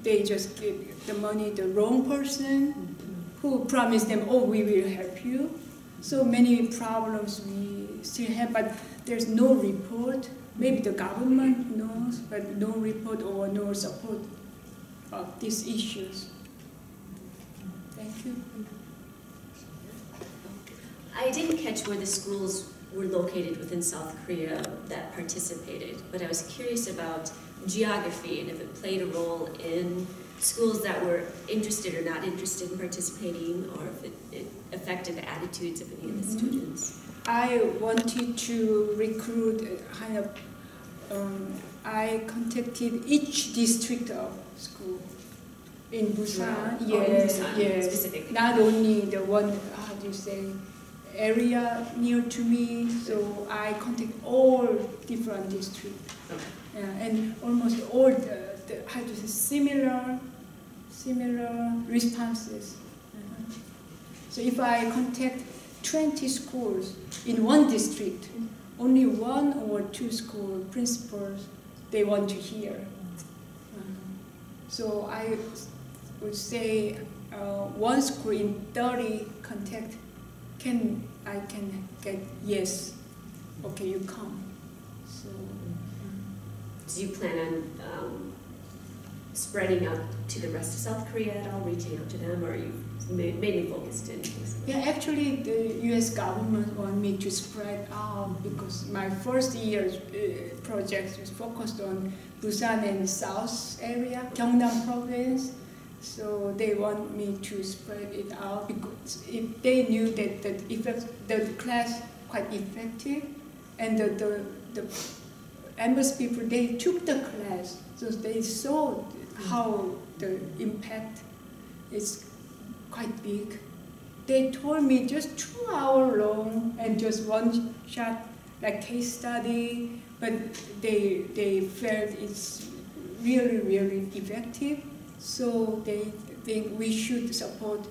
They just give the money to the wrong person who promised them, oh, we will help you. So many problems we still have, but there's no report. Maybe the government knows, but no report or no support of these issues. Thank you. I didn't catch where the schools were located within South Korea that participated, but I was curious about geography and if it played a role in schools that were interested or not interested in participating, or if it affected the attitudes of any of the students. I wanted to recruit kind of, I contacted each district of school in Busan. Yes, specifically. Not only the one, how do you say, area near to me, so I contact all different districts. Okay. And almost all how to say, similar responses. So if I contact 20 schools in one district, only one or two school principals they want to hear. So I would say one school in 30 contact, I can get yes, okay, you come. So do you plan on spreading out to the rest of South Korea at all, reaching out to them, or are you mainly focused in? Yeah, actually the US government want me to spread out because my first year's project was focused on Busan and South area, Kyungnam province. So they want me to spread it out because if they knew that if the class quite effective, and the embassy people, they took the class, so they saw how the impact is quite big. They told me just 2 hours long and just one shot, like case study, but they felt it's really, really effective. So they think we should support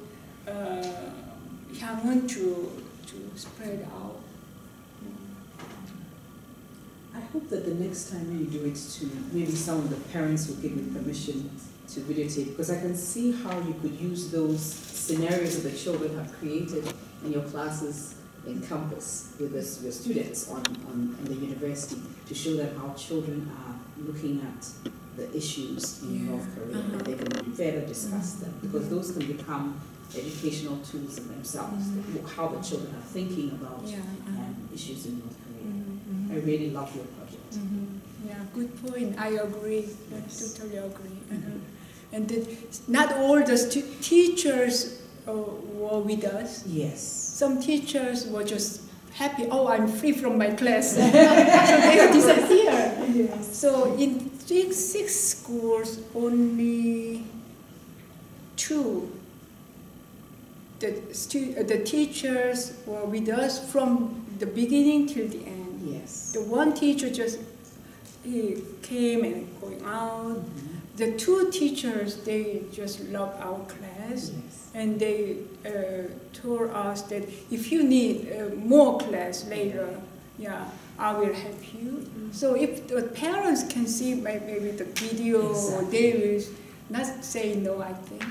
Hyang to spread out. I hope that the next time you do it to maybe some of the parents will give you permission to videotape, because I can see how you could use those scenarios that the children have created in your classes in campus with your students on the university to show them how children are looking at the issues in North Korea, and they can better discuss them, because those can become educational tools in themselves, how the children are thinking about issues in North Korea. I really love your project. Yeah, good point. I agree. Yes. I totally agree. And not all the teachers were with us. Yes. Some teachers were just happy. Oh, I'm free from my class. So they disappeared. Yes. So in six schools, only 2. The teachers were with us from the beginning till the end. Yes. The one teacher he came and going out. The 2 teachers, they just loved our class, and they told us that if you need more class later, I will help you. So if the parents can see maybe the video, they will not say no, I think.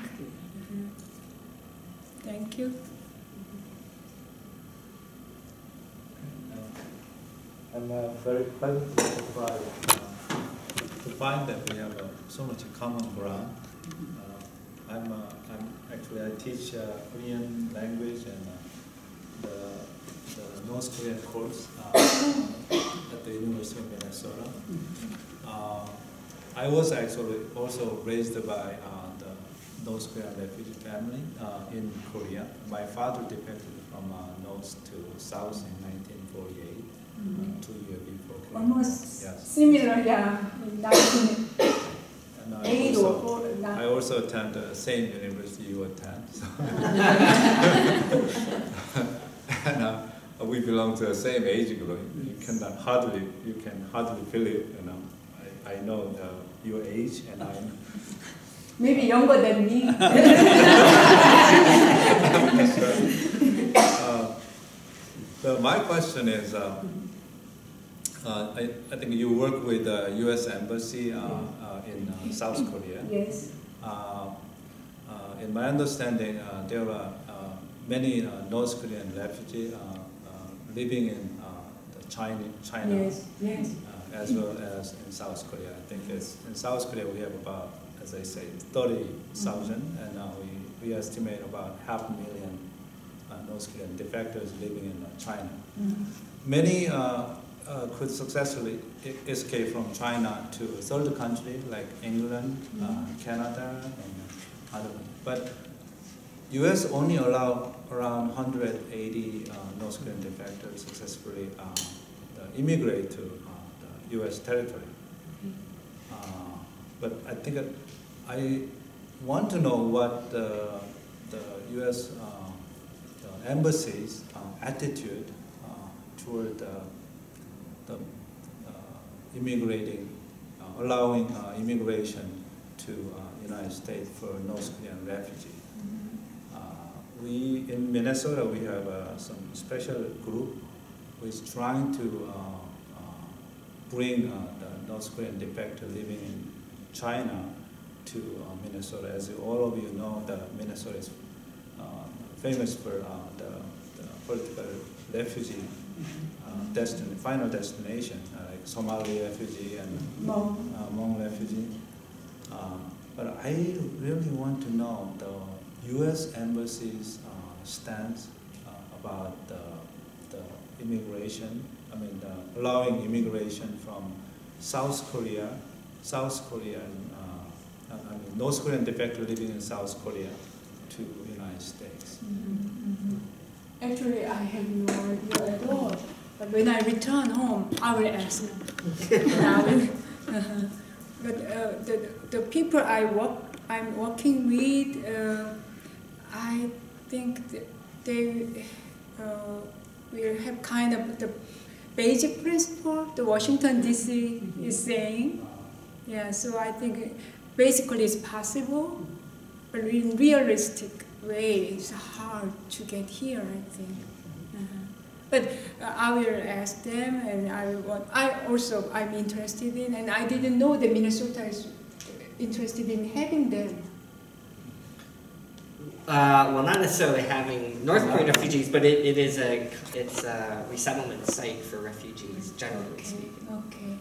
Thank you. I'm very pleasant to find that we have so much common ground. I teach Korean language and the North Korean course at the University of Minnesota. I was actually also raised by the North Korean refugee family in Korea. My father defected from north to south in 1948. 2 years before Korea. Almost similar, in 1908 and I also attend the same university you attend. So. And we belong to the same age group. You can hardly feel it. I know your age, and I'm maybe younger than me. My question is, I think you work with the U.S. Embassy in South Korea. Yes. In my understanding, there are many North Korean refugees living in China, Yes. as well as in South Korea. I think in South Korea we have about, as I say, 30,000, and we estimate about 500,000 North Korean defectors living in China. Many could successfully escape from China to a third country like England, Canada, and other. But U.S. only allow around 180 North Korean defectors successfully immigrate to the U.S. territory. But I think I want to know what the U.S. Embassy's attitude toward the immigrating, allowing immigration to United States for North Korean refugees. We in Minnesota we have some special group who is trying to bring the North Korean defector living in China to Minnesota. As all of you know, Minnesota is famous for the political refugee final destination, like Somali refugee and Hmong refugee. But I really want to know the U.S. Embassy's stance about the immigration. I mean, allowing immigration from South Korea, and North Korean defector living in South Korea to United States. Actually, I have no idea at all. But when I return home, I will ask them. But the people I'm working with, I think that they will have kind of the basic principle the Washington D.C. is saying. Yeah, so I think basically it's possible, but in realistic way, it's hard to get here, I think. But I will ask them, and I'm interested in, and I didn't know that Minnesota is interested in having them. Well, not necessarily having North Korean refugees, but it's a resettlement site for refugees, generally speaking. Okay.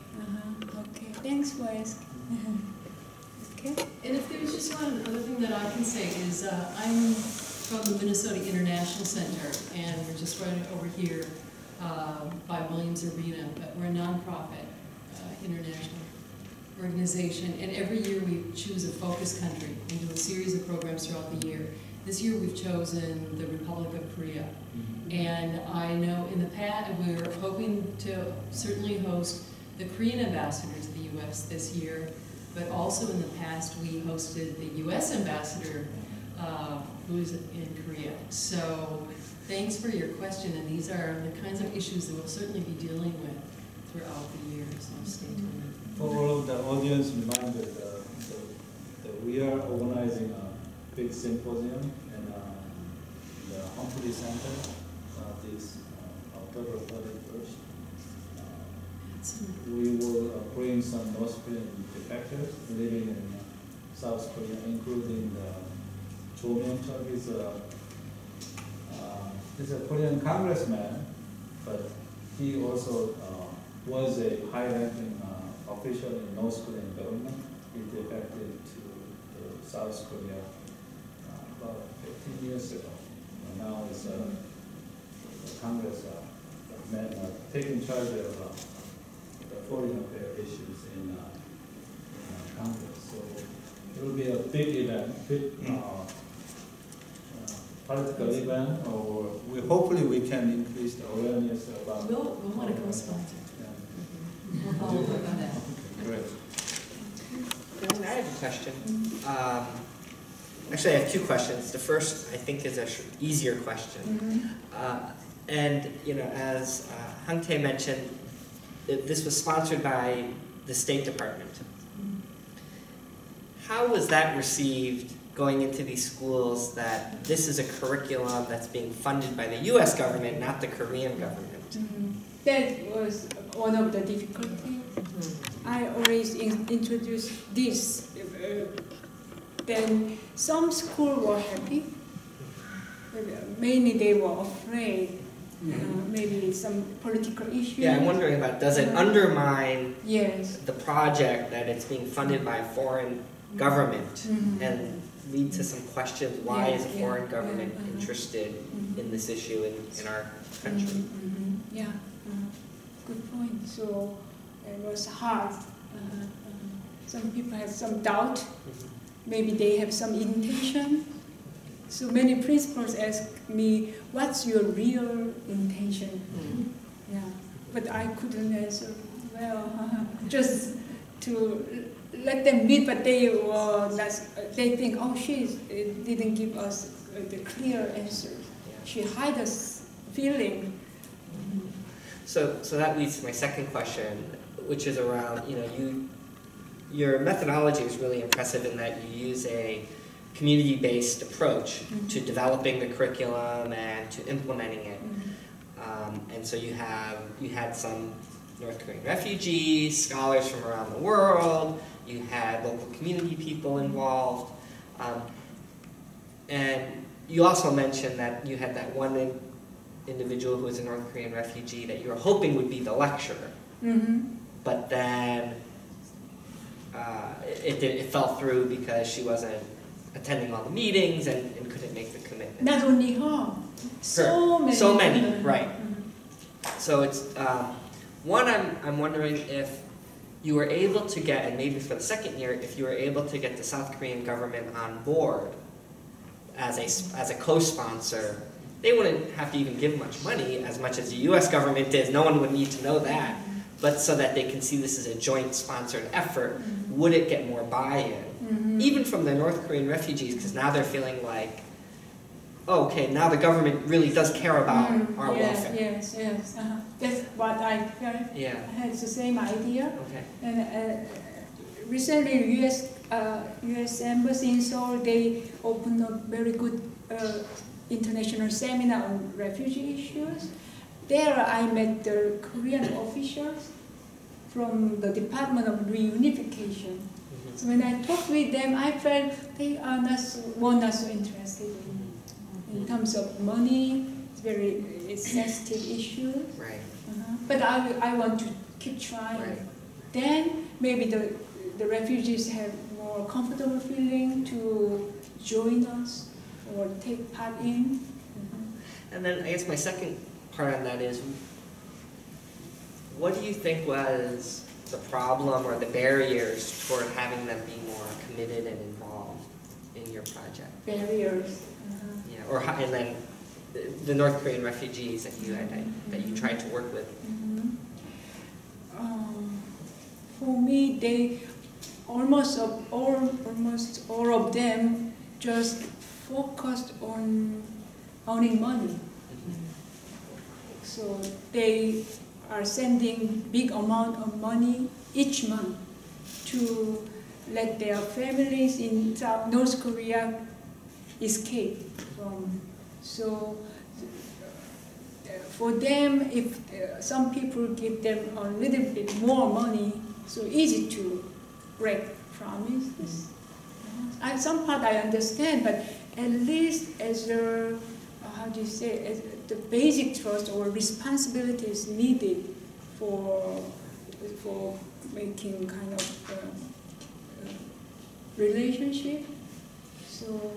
Okay. Thanks for asking. Okay. And if there's just one other thing that I can say is I'm from the Minnesota International Center, and we're just right over here by Williams Arena, but we're a nonprofit international organization, and every year we choose a focus country and do a series of programs throughout the year. This year we've chosen the Republic of Korea, and I know in the past we're hoping to certainly host the Korean ambassador to the U.S. this year, but also in the past we hosted the U.S. ambassador who's in Korea. So thanks for your question, and these are the kinds of issues that we'll certainly be dealing with throughout the year, so stay tuned. For all of the audience, reminder that we are organizing a big symposium in the Humphrey Center this October 31st. We will bring some North Korean defectors living in South Korea, including the Jo Myung-chul. He's a Korean congressman, but he also was a high-ranking official in North Korean government. He defected to South Korea about 15 years ago. And now is the Congress taking charge of the foreign affairs issues in Congress. So it will be a big event, political event, or hopefully we can increase the awareness about. We'll want to co-sponsor. We'll follow up on that. Great. I have a question. Actually, I have two questions. The first, I think, is an easier question. And as Hang Tae mentioned, this was sponsored by the State Department. How was that received going into these schools, that this is a curriculum that's being funded by the U.S. government, not the Korean government? That was one of the difficulties. I always introduced this. Then some schools were happy. Mainly they were afraid. Maybe some political issues. Yeah, I'm wondering about, does it undermine yes. the project that it's being funded by a foreign government and lead to some questions? Why is a foreign government interested in this issue in our country? Yeah, good point. So it was hard. Some people have some doubt. Maybe they have some intention. So many principals ask me, what's your real intention? Yeah, but I couldn't answer well, just to let them meet, but they they think, oh, she didn't give us the clear answer. She hid us feeling. So that leads to my second question, which is around, your methodology is really impressive in that you use a community-based approach to developing the curriculum and to implementing it. And so you had some North Korean refugees, scholars from around the world, you had local community people involved, and you also mentioned that you had that one individual who was a North Korean refugee that you were hoping would be the lecturer, but then it fell through because she wasn't attending all the meetings and couldn't make the commitment. Not only her, so many. Right. So it's one. I'm wondering if you were able to get, and maybe for the second year, if you were able to get the South Korean government on board as a co-sponsor they wouldn't have to even give much money, as much as the US government is. No one would need to know that. But so that they can see this as a joint sponsored effort, would it get more buy-in? Even from the North Korean refugees, because now they're feeling like, oh, okay, now the government really does care about our welfare. Yes. That's what I felt. Yeah. I had the same idea. Okay. And recently, U.S. Embassy in Seoul, they opened a very good international seminar on refugee issues. There, I met the Korean officials from the Department of Reunification. So when I talked with them, I felt they are not so interested in terms of money. It's very sensitive issue. Right. But I want to keep trying. Right. Then maybe the refugees have more comfortable feeling to join us or take part in. And then I guess my second part on that is, what do you think was the problem or the barriers toward having them be more committed and involved in your project? Barriers. Yeah, and then the North Korean refugees that you tried to work with. For me, they almost all of them just focused on earning money. So they are sending big amount of money each month to let their families in North Korea escape from. So for them, if some people give them a little bit more money, so easy to break promises. And some part I understand, but at least as a, how do you say, as the basic trust or responsibility is needed for making kind of relationship. So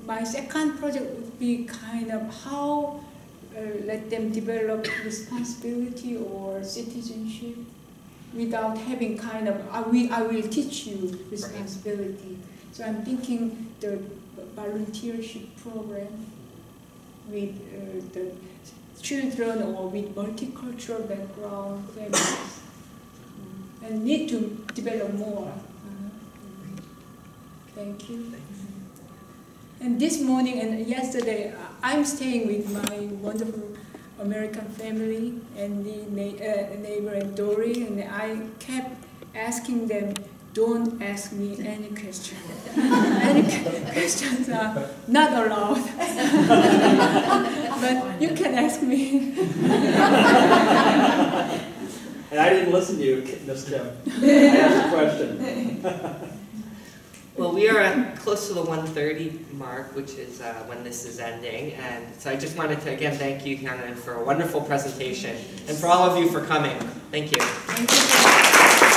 my second project would be kind of how let them develop responsibility or citizenship without having kind of, I will teach you responsibility. So I'm thinking the volunteership program with the children or with multicultural background families, and need to develop more. Thank you. And this morning and yesterday, I'm staying with my wonderful American family and the neighbor and Dory, and I kept asking them, don't ask me any questions. Any questions are not allowed. But you can ask me. And I didn't listen to you, Ms. Kim. I asked a question. Well, we are close to the 1:30 mark, which is when this is ending. And so I just wanted to again thank you, Kyungnam, for a wonderful presentation, and for all of you for coming. Thank you. Thank you.